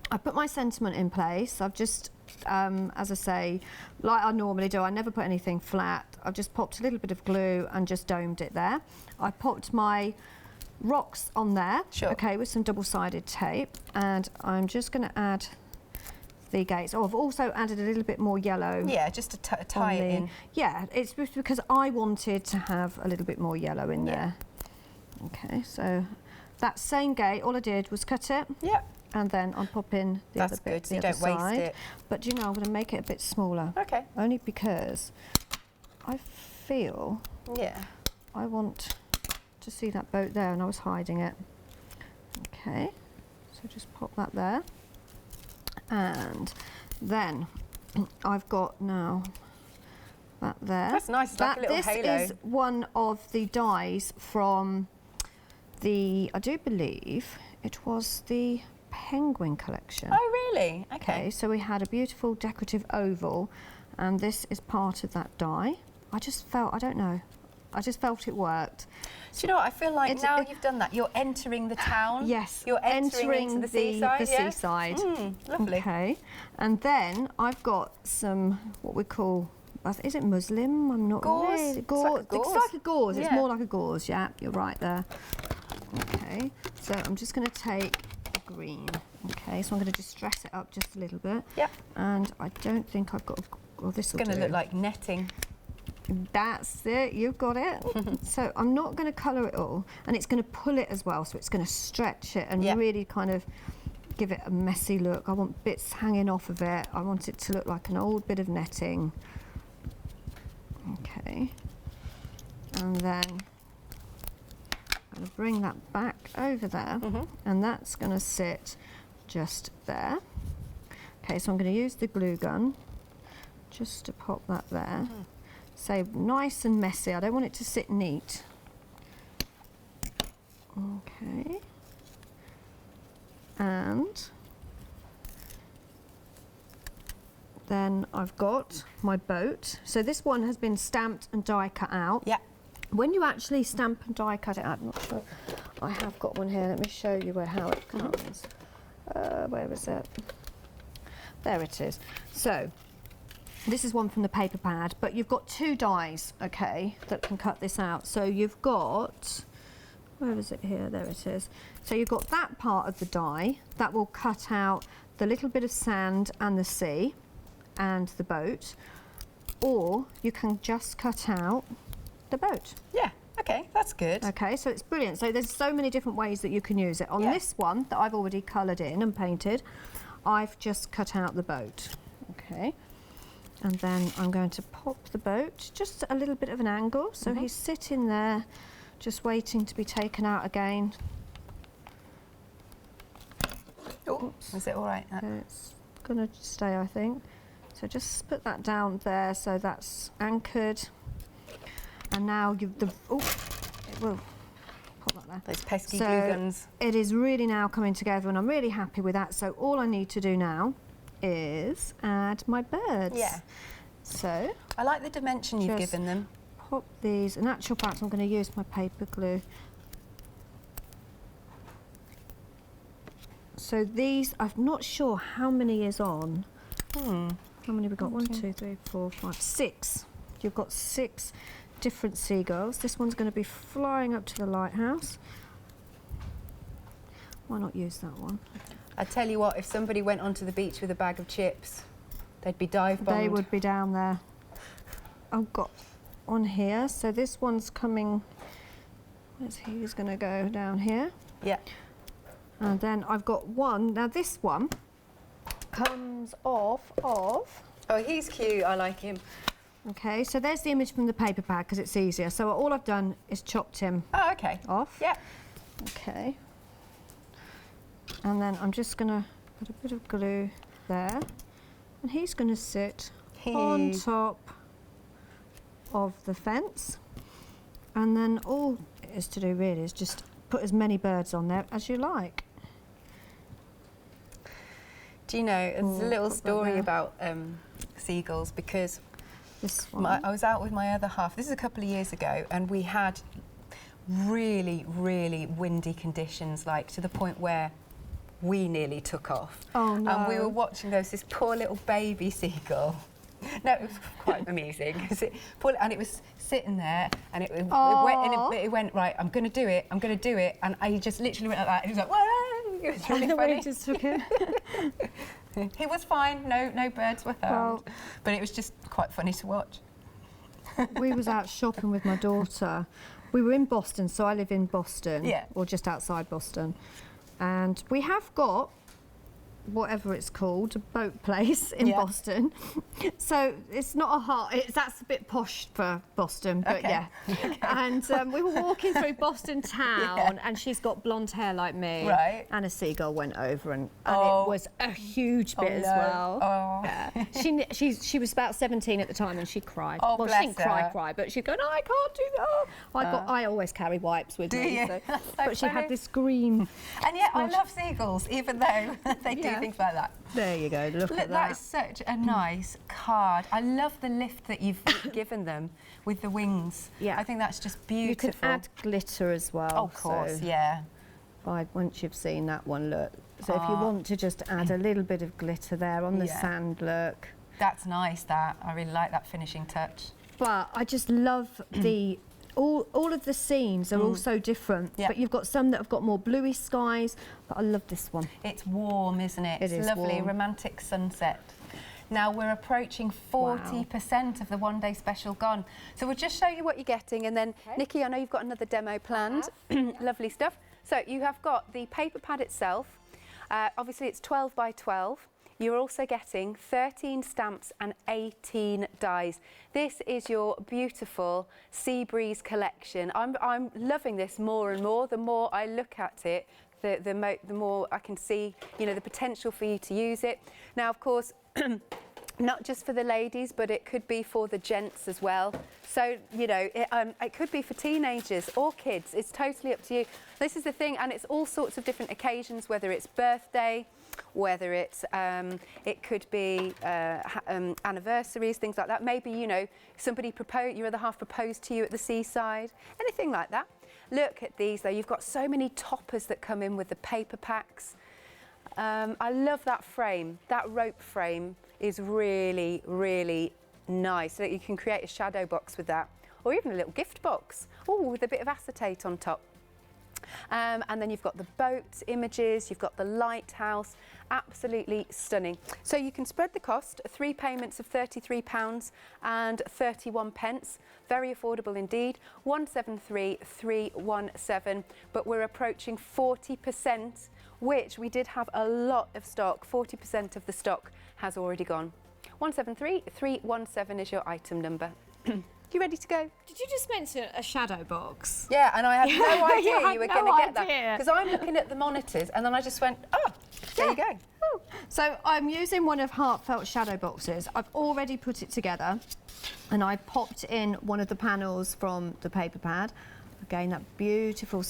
Speaker 2: I put my sentiment in place. I've just, as I say, like I normally do, I never put anything flat. I've just popped a little bit of glue and just domed it there. I popped my rocks on there, okay, with some double-sided tape, and I'm just going to add the gates. Oh, I've also added a little bit more yellow.
Speaker 1: Yeah, just to tie it in.
Speaker 2: Yeah, it's just because I wanted to have a little bit more yellow in there. Okay, so that same gate, all I did was cut it.
Speaker 1: Yep.
Speaker 2: And then I'll pop in the other bit,
Speaker 1: so you don't waste it.
Speaker 2: But you know, I'm going to make it a bit smaller.
Speaker 1: Okay.
Speaker 2: Only because I feel I want to see that boat there, and I was hiding it. Okay, so just pop that there. And then I've got now that there.
Speaker 1: That's nice, it's like a little halo.
Speaker 2: This is one of the dies from the, I do believe it was the Penguin collection.
Speaker 1: Oh really?
Speaker 2: Okay, so we had a beautiful decorative oval, and this is part of that die. I just felt, I don't know, I just felt it worked.
Speaker 1: Do you know what, I feel like now you've done that, you're entering the town.
Speaker 2: Yes,
Speaker 1: you're entering into the seaside.
Speaker 2: Seaside.
Speaker 1: Lovely.
Speaker 2: Okay, and then I've got some, what we call, is it muslin? I'm not
Speaker 1: gauze.
Speaker 2: really.
Speaker 1: Gauze.
Speaker 2: It's like a gauze.
Speaker 1: Yeah.
Speaker 2: It's more like a gauze. Yeah, you're right there. Okay, so I'm just going to take a green. Okay, so I'm going to just dress it up just a little bit.
Speaker 1: Yep.
Speaker 2: And I don't think I've got. Well, this will do.
Speaker 1: It's going to look like netting.
Speaker 2: That's it. You've got it. So I'm not going to colour it all, and it's going to pull it as well. So it's going to stretch it and really kind of give it a messy look. I want bits hanging off of it. I want it to look like an old bit of netting. Okay, and then I'm going to bring that back over there, and that's going to sit just there. Okay, so I'm going to use the glue gun just to pop that there. So nice and messy. I don't want it to sit neat. Okay, and then I've got my boat. So this one has been stamped and die cut out.
Speaker 1: Yeah.
Speaker 2: When you actually stamp and die cut it out, I'm not sure. I have got one here. Let me show you how it comes. Where is it? There it is. So this is one from the paper pad, but you've got 2 dies, okay, that can cut this out. So you've got, where is it here? There it is. So you've got that part of the die that will cut out the little bit of sand and the sea and the boat, or you can just cut out the boat.
Speaker 1: Yeah, okay, that's good.
Speaker 2: Okay, so it's brilliant. So there's so many different ways that you can use it. On this one that I've already coloured in and painted, I've just cut out the boat. Okay, and then I'm going to pop the boat just a little bit of an angle, so he's sitting there just waiting to be taken out again.
Speaker 1: Oops. Is it all right?
Speaker 2: It's going to stay, I think. So just put that down there, so that's anchored. And now it will put that there.
Speaker 1: Those pesky glue guns.
Speaker 2: It is really now coming together, and I'm really happy with that. So all I need to do now is add my birds.
Speaker 1: Yeah.
Speaker 2: So
Speaker 1: I like the dimension you've given them.
Speaker 2: Pop these. In actual fact, I'm going to use my paper glue. So these, I'm not sure how many is on. How many we got? 1, 2, 3, 4, 5, 6. You've got 6 different seagulls. This one's going to be flying up to the lighthouse. Why not use that one?
Speaker 1: I tell you what, if somebody went onto the beach with a bag of chips, they'd be dive bombed.
Speaker 2: They would be down there. I've got one here. So this one's coming. He's going to go down here.
Speaker 1: Yeah.
Speaker 2: And then I've got one. Now this one comes off of.
Speaker 1: Oh, he's cute. I like him.
Speaker 2: Okay, so there's the image from the paper pad because it's easier. So all I've done is chopped him off.
Speaker 1: Yeah.
Speaker 2: Okay. And then I'm just going to put a bit of glue there. And he's going to sit on top of the fence. And then all it is to do really is just put as many birds on there as you like.
Speaker 1: Do you know, there's a little story about seagulls because I was out with my other half, this is a couple of years ago, and we had really, really windy conditions, like to the point where we nearly took off.
Speaker 2: Oh no.
Speaker 1: And we were watching this poor little baby seagull. No, it was quite amusing. And it was sitting there, and it went, right, I'm going to do it, and I just literally went like that. He was like, whoa! It was really funny.
Speaker 2: Just took it.
Speaker 1: He was fine, no birds were harmed. But it was just quite funny to watch.
Speaker 2: We was out shopping with my daughter. We were in Boston, so I live in Boston, or just outside Boston. And we have got whatever it's called, a boat place in Boston. So it's not that's a bit posh for Boston, but And we were walking through Boston town, and she's got blonde hair like me.
Speaker 1: Right.
Speaker 2: And a seagull went over, and it was a huge bit as well.
Speaker 1: Oh.
Speaker 2: Yeah. She was about 17 at the time, and she cried.
Speaker 1: Oh,
Speaker 2: well,
Speaker 1: bless
Speaker 2: she didn't cry, but she'd go, no, I can't do that. I always carry wipes with me.
Speaker 1: So
Speaker 2: but she had this green.
Speaker 1: And yet I love seagulls, even though they do things like that.
Speaker 2: There you go, look at that.
Speaker 1: That is such a nice card. I love the lift that you've given them with the wings.
Speaker 2: Yeah.
Speaker 1: I think that's just beautiful.
Speaker 2: You can add glitter as well.
Speaker 1: Oh, of course, yeah.
Speaker 2: Once you've seen that one, look. So if you want to just add a little bit of glitter there on the sand, look.
Speaker 1: That's nice, that. I really like that finishing touch.
Speaker 2: But I just love the... All of the scenes are all so different, but you've got some that have got more bluey skies, but I love this one.
Speaker 1: It's warm, isn't it?
Speaker 2: It is
Speaker 1: lovely,
Speaker 2: warm.
Speaker 1: romantic sunset. Now we're approaching 40% of the One Day Special gone. So we'll just show you what you're getting, and then, Nikki, I know you've got another demo planned. Lovely stuff. So you have got the paper pad itself. Obviously, it's 12 by 12. You're also getting 13 stamps and 18 dies. This is your beautiful Sea Breeze collection. I'm loving this more and more. The more I look at it, the more I can see, the potential for you to use it. Now, of course, not just for the ladies, but it could be for the gents as well. So, it could be for teenagers or kids. It's totally up to you. This is the thing, and it's all sorts of different occasions, whether it's birthday, whether it's it could be anniversaries, things like that. Maybe somebody your other half proposed to you at the seaside, anything like that. Look at these though. You've got so many toppers that come in with the paper packs. I love that frame. That rope frame is really, really nice. So that you can create a shadow box with that, or even a little gift box. Oh, with a bit of acetate on top. And then you've got the boat images, you've got the lighthouse, absolutely stunning. So you can spread the cost, 3 payments of £33 and 31 pence, very affordable indeed, 173,317, but we're approaching 40%, which we did have a lot of stock, 40% of the stock has already gone. 173,317 is your item number. You ready to go?
Speaker 2: Did you just mention a shadow box?
Speaker 1: Yeah, and I had no idea you were going to get that.
Speaker 2: idea.
Speaker 1: Because I'm looking at the monitors and then I just went, oh, there you go.
Speaker 2: Oh. So I'm using one of Heartfelt shadow boxes. I've already put it together and I popped in one of the panels from the paper pad. Again, that beautiful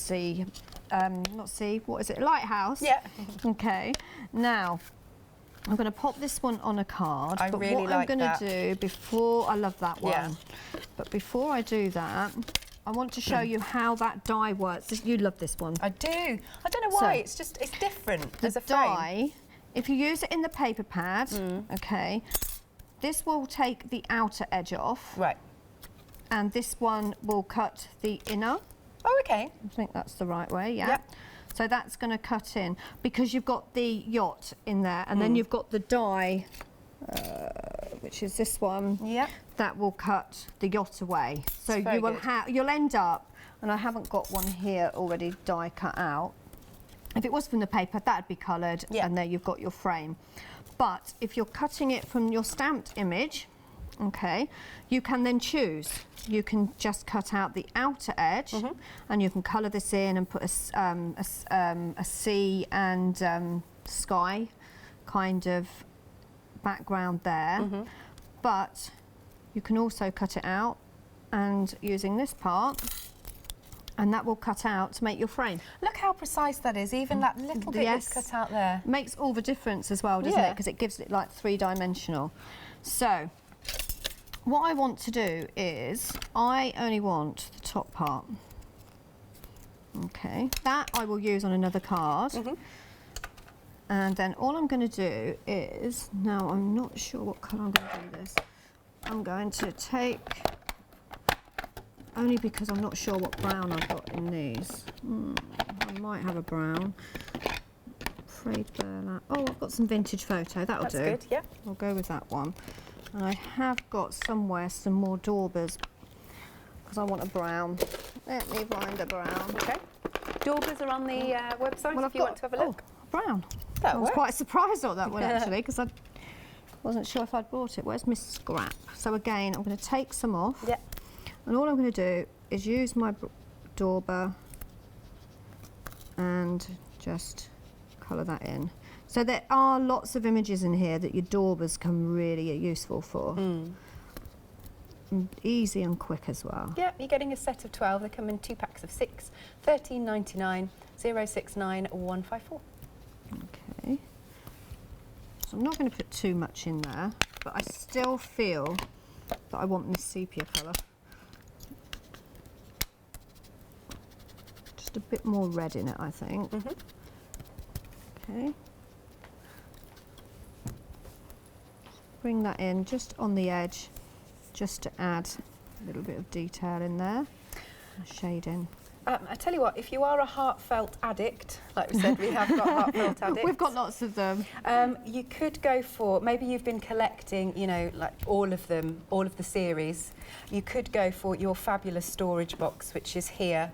Speaker 2: lighthouse.
Speaker 1: Yeah.
Speaker 2: Okay, now I'm going to pop this one on a card.
Speaker 1: I really like that.
Speaker 2: What I'm going to do before, I love that one. Yeah. But before I do that, I want to show you how that die works. You love this one.
Speaker 1: I do. I don't know why. So, it's different as a frame.
Speaker 2: Die, if you use it in the paper pad, okay, this will take the outer edge off.
Speaker 1: Right.
Speaker 2: And this one will cut the inner.
Speaker 1: Oh, okay.
Speaker 2: I think that's the right way, yeah.
Speaker 1: Yep.
Speaker 2: So that's going to cut in because you've got the yacht in there, and then you've got the die, which is this one.
Speaker 1: Yep.
Speaker 2: That will cut the yacht away. So you will you'll end up, and I haven't got one here already die cut out. If it was from the paper, that'd be coloured, and there you've got your frame. But if you're cutting it from your stamped image, okay, you can then choose. You can just cut out the outer edge, and you can colour this in and put a sea and sky kind of background there. But you can also cut it out and using this part, and that will cut out to make your frame.
Speaker 1: Look how precise that is, even that little bit that's cut out there.
Speaker 2: Makes all the difference as well, doesn't it? Because it gives it like three-dimensional. So what I want to do is, I only want the top part. Okay, that I will use on another card. And then all I'm going to do is, now I'm not sure what colour I'm going to do this. I'm going to take, only because I'm not sure what brown I've got in these. I might have a brown. Afraid burlap. Oh, I've got some vintage photo, that'll do.
Speaker 1: That's good, yeah.
Speaker 2: I'll go with that one. And I have got somewhere some more daubers because I want a brown. Let me find a brown.
Speaker 1: Okay. Daubers are on the website if you want to have a look.
Speaker 2: Oh, brown.
Speaker 1: That
Speaker 2: I was quite surprised on that one actually because I wasn't sure if I'd bought it. Where's my scrap? So again, I'm going to take some off.
Speaker 1: Yeah.
Speaker 2: And all I'm going to do is use my dauber and just colour that in. So there are lots of images in here that your daubers can really get useful for. And easy and quick as well.
Speaker 1: Yeah, you're getting a set of 12. They come in 2 packs of 6. $13.99 069 154.
Speaker 2: Okay. So I'm not going to put too much in there, but I still feel that I want this sepia colour. Just a bit more red in it, I think. Okay. Bring that in just on the edge, just to add a little bit of detail in there, shading.
Speaker 1: I tell you what, if you are a Heartfelt addict, like we said, we have got Heartfelt addicts.
Speaker 2: We've got lots of them.
Speaker 1: You could go for, maybe you've been collecting, you know, like all of them, all of the series. You could go for your fabulous storage box, which is here,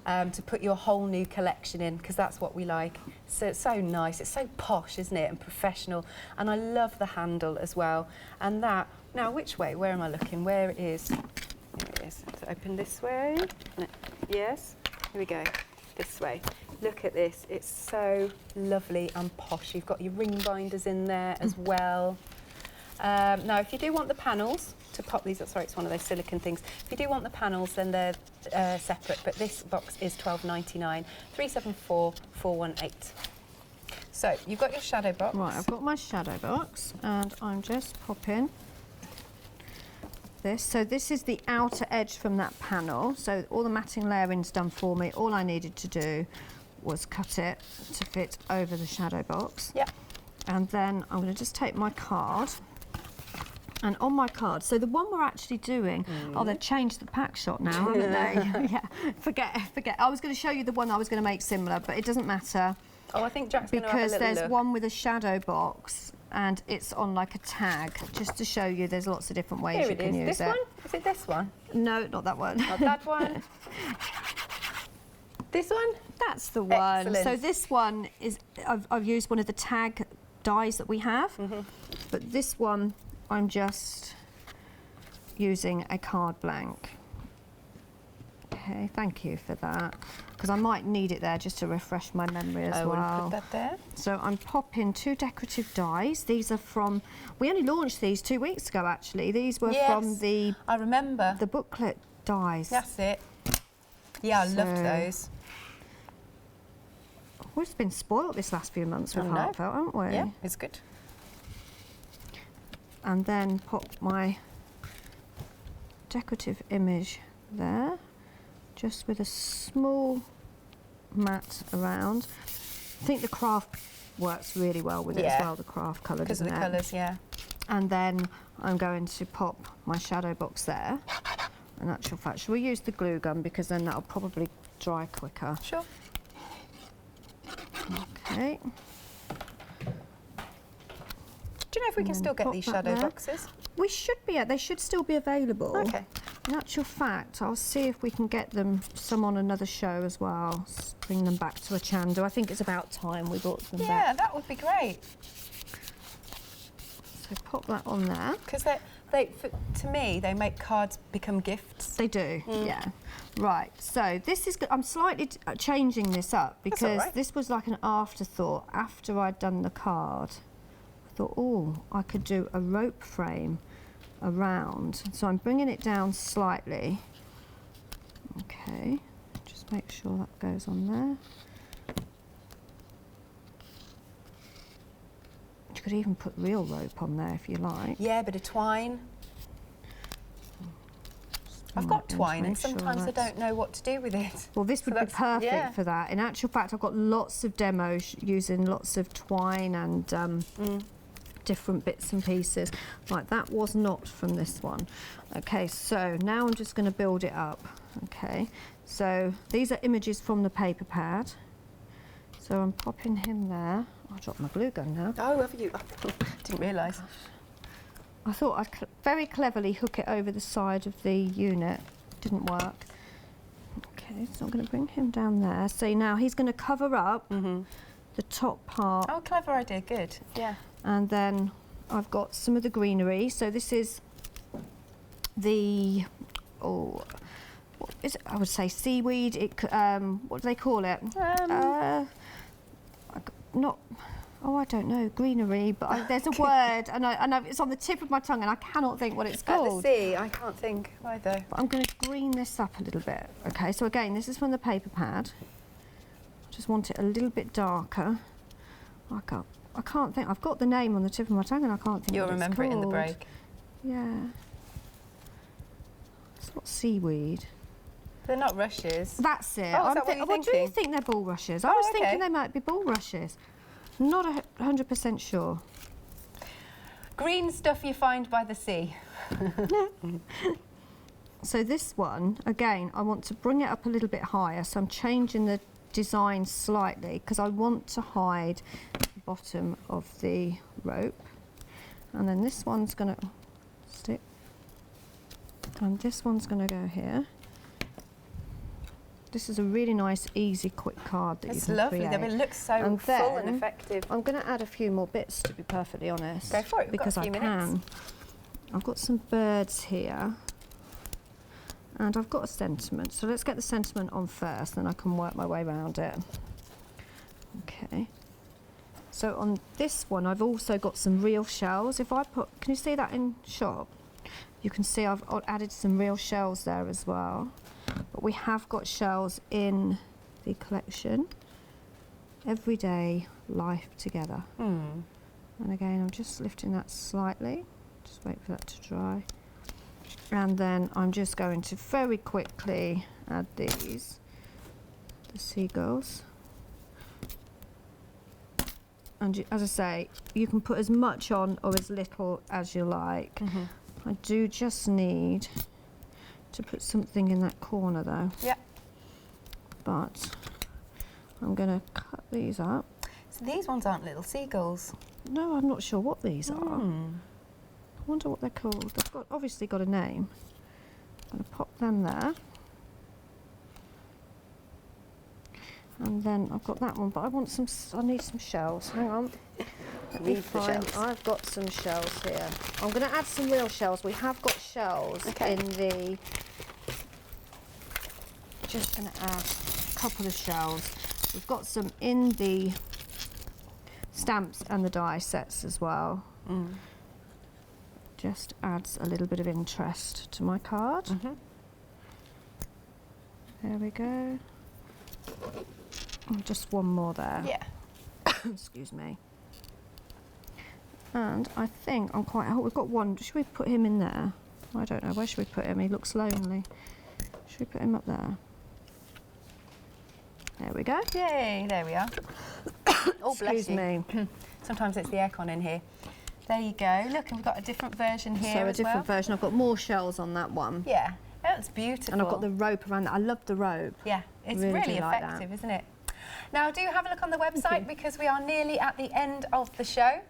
Speaker 1: to put your whole new collection in, because that's what we like. So it's so nice, it's so posh, isn't it, and professional. And I love the handle as well. And that, now which way, where am I looking? Where it is? Here it is. So open this way. Yes, here we go, this way. Look at this, it's so lovely and posh. You've got your ring binders in there as well. Now, if you do want the panels to pop these up, sorry, it's one of those silicone things. If you do want the panels, then they're separate, but this box is $12.99, 374 418. So you've got your shadow box.
Speaker 2: Right, I've got my shadow box, and I'm just popping this. So this is the outer edge from that panel. So all the matting layering's done for me. All I needed to do was cut it to fit over the shadow box.
Speaker 1: Yep.
Speaker 2: And then I'm going to just take my card. And on my card, so the one we're actually doing, oh, they've changed the pack shot now, haven't they? Yeah, forget. I was going to show you the one I was going to make similar, but it doesn't matter.
Speaker 1: Oh, I think Jack's going to have a little
Speaker 2: because there's
Speaker 1: look.
Speaker 2: one with a shadow box, and it's on like a tag, just to show you there's lots of different ways you can use it.
Speaker 1: This one? Is it this one?
Speaker 2: No, not that one.
Speaker 1: Not that one. This one?
Speaker 2: That's the one.
Speaker 1: Excellent.
Speaker 2: So this one is, I've used one of the tag dies that we have, but this one I'm just using a card blank. Okay, thank you for that, because I might need it there just to refresh my memory as well.
Speaker 1: I will put that there.
Speaker 2: So I'm popping 2 decorative dies. These are from, we only launched these 2 weeks ago actually. These were from the,
Speaker 1: I remember,
Speaker 2: the booklet dies.
Speaker 1: That's it. Yeah, I loved those.
Speaker 2: We've been spoilt this last few months with Heartfelt, haven't we?
Speaker 1: Yeah, it's good.
Speaker 2: And then pop my decorative image there, just with a small mat around. I think the craft works really well with it as well, the craft colour,
Speaker 1: because of the colours, yeah.
Speaker 2: And then I'm going to pop my shadow box there. In actual fact, shall we use the glue gun, because then that'll probably dry quicker.
Speaker 1: Sure.
Speaker 2: Okay.
Speaker 1: Do you know if we can still get these shadow boxes?
Speaker 2: We should be, they should still be available.
Speaker 1: Okay.
Speaker 2: In actual fact, I'll see if we can get them some on another show as well. Bring them back to a Chando. I think it's about time we brought them back.
Speaker 1: Yeah, that would be great.
Speaker 2: So pop that on there.
Speaker 1: Because to me, they make cards become gifts.
Speaker 2: They do, yeah. Right, so this is, I'm slightly changing this up because this was like an afterthought after I'd done the card. I thought, oh, I could do a rope frame around. So I'm bringing it down slightly. Okay, just make sure that goes on there. You could even put real rope on there if you like.
Speaker 1: Yeah, a bit of twine. I've got twine and sometimes I don't know what to do with it.
Speaker 2: Well, this would be perfect for that. In actual fact, I've got lots of demos using lots of twine and different bits and pieces. Right, that was not from this one. Okay, so now I'm just going to build it up. Okay, so these are images from the paper pad. So I'm popping him there. I'll drop my glue gun now.
Speaker 1: Oh, have you? Didn't realise.
Speaker 2: I thought I'd very cleverly hook it over the side of the unit. Didn't work. Okay, so I'm going to bring him down there. So now he's going to cover up the top part.
Speaker 1: Oh, clever idea, good. Yeah.
Speaker 2: And then I've got some of the greenery. So this is the, what is it? I would say seaweed. What do they call it? I don't know, greenery, but there's a word, and I, it's on the tip of my tongue, and I cannot think what it's called.
Speaker 1: At the sea, I can't think either.
Speaker 2: But I'm going to green this up a little bit. Okay, so again, this is from the paper pad. Just want it a little bit darker. I can't think. I've got the name on the tip of my tongue, and I can't think.
Speaker 1: You'll remember it in the break.
Speaker 2: Yeah. It's not seaweed.
Speaker 1: They're not rushes.
Speaker 2: That's it.
Speaker 1: Oh, is that what you're thinking?
Speaker 2: Do you think they're bulrushes? I was thinking they might be bulrushes. Not 100% sure.
Speaker 1: Green stuff you find by the sea.
Speaker 2: So this one, again, I want to bring it up a little bit higher, so I'm changing the design slightly because I want to hide the bottom of the rope. And then this one's going to stick, and this one's going to go here. This is a really nice, easy, quick card that you can
Speaker 1: lovely.
Speaker 2: create.
Speaker 1: It looks so full and effective.
Speaker 2: I'm going to add a few more bits, to be perfectly honest.
Speaker 1: Go for it.
Speaker 2: Because I can. I've got some birds here, and I've got a sentiment. So let's get the sentiment on first, then I can work my way around it. Okay. So on this one, I've also got some real shells. If I put, can you see that in shop? You can see I've added some real shells there as well. But we have got shells in the collection. Everyday life together. And again, I'm just lifting that slightly. Just wait for that to dry. And then I'm just going to very quickly add these, the seagulls. And as I say, you can put as much on or as little as you like. I do just need to put something in that corner though.
Speaker 1: Yeah.
Speaker 2: But I'm going to cut these up.
Speaker 1: So these ones aren't little seagulls.
Speaker 2: No, I'm not sure what these are. I wonder what they're called. They've obviously got a name. I'm going to pop them there. And then I've got that one, but I need some shells. Hang on. I've got some shells here. I'm going to add some real shells. We have got shells in the... Just going to add a couple of shells. We've got some in the stamps and the die sets as well. Just adds a little bit of interest to my card. There we go. Just one more there.
Speaker 1: Yeah.
Speaker 2: Excuse me. And I think I'm quite... Oh, we've got one. Should we put him in there? I don't know. Where should we put him? He looks lonely. Should we put him up there? There we go.
Speaker 1: Yay, there we are. Oh, bless
Speaker 2: Excuse me.
Speaker 1: Sometimes it's the aircon in here. There you go. Look, and we've got a different version here
Speaker 2: So a
Speaker 1: as
Speaker 2: different
Speaker 1: well.
Speaker 2: version. I've got more shells on that one.
Speaker 1: Yeah, that's beautiful.
Speaker 2: And I've got the rope around that. I love the rope.
Speaker 1: Yeah, it's really effective, isn't it? Now, do have a look on the website because we are nearly at the end of the show.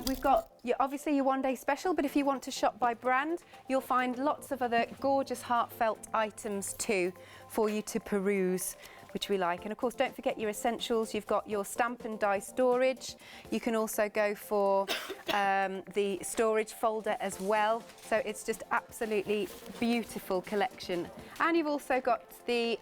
Speaker 1: We've got obviously your one day special, but if you want to shop by brand, you'll find lots of other gorgeous heartfelt items too for you to peruse, which we like. And of course, don't forget your essentials. You've got your stamp and die storage. You can also go for the storage folder as well. So it's just absolutely beautiful collection. And you've also got the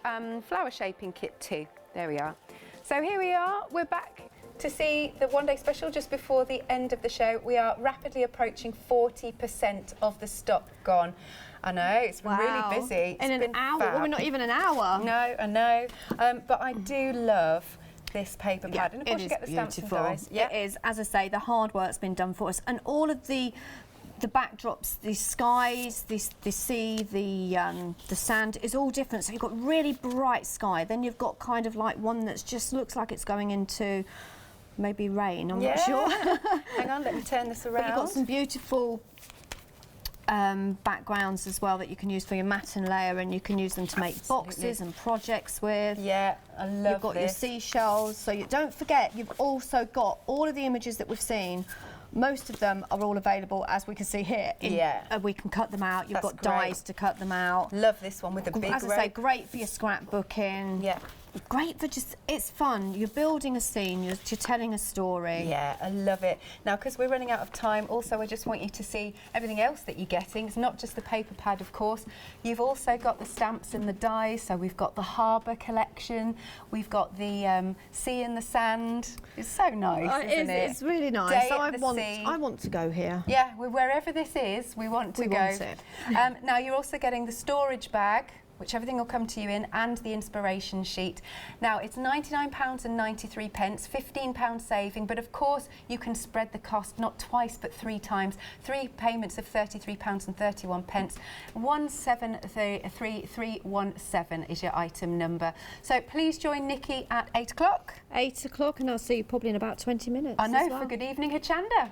Speaker 1: flower shaping kit too. There we are. So here we are, we're back to see the one day special just before the end of the show. We are rapidly approaching 40% of the stock gone. I know, it's been really busy.
Speaker 2: In an hour? Well, we're not even an hour.
Speaker 1: No, I know. But I do love this paper pad. And of course you get the stamps and dies.
Speaker 2: Yeah, it is. As I say, the hard work's been done for us. And all of the backdrops, the skies, the sea, the sand is all different. So you've got really bright sky. Then you've got kind of like one that just looks like it's going into maybe rain. I'm not sure.
Speaker 1: Hang on, let me turn this around.
Speaker 2: But you've got some beautiful backgrounds as well that you can use for your matte and layer, and you can use them to make boxes and projects with.
Speaker 1: Yeah, I love
Speaker 2: You've got your seashells. So you don't forget, you've also got all of the images that we've seen. Most of them are all available, as we can see here. We can cut them out. You've got dies to cut them out.
Speaker 1: Love this one with the big
Speaker 2: As I say, great for your scrapbooking.
Speaker 1: Yeah.
Speaker 2: Great for just, it's fun. You're building a scene, you're telling a story.
Speaker 1: Yeah, I love it. Now, because we're running out of time, also I just want you to see everything else that you're getting. It's not just the paper pad, of course. You've also got the stamps and the dies. So we've got the harbour collection. We've got the sea and the sand. It's so nice, isn't it?
Speaker 2: It's really nice.
Speaker 1: Day at the sea.
Speaker 2: I want to go here.
Speaker 1: Yeah, wherever this is, we want to go.
Speaker 2: Want it.
Speaker 1: Now, you're also getting the storage bag, which everything will come to you in, and the inspiration sheet. Now, it's £99.93, £15 saving, but of course you can spread the cost not twice but 3 times. 3 payments of £33.31. 173317 is your item number. So please join Nikki at 8 o'clock.
Speaker 2: 8 o'clock, and I'll see you probably in about 20 minutes.
Speaker 1: I know, for Good Evening Hochanda.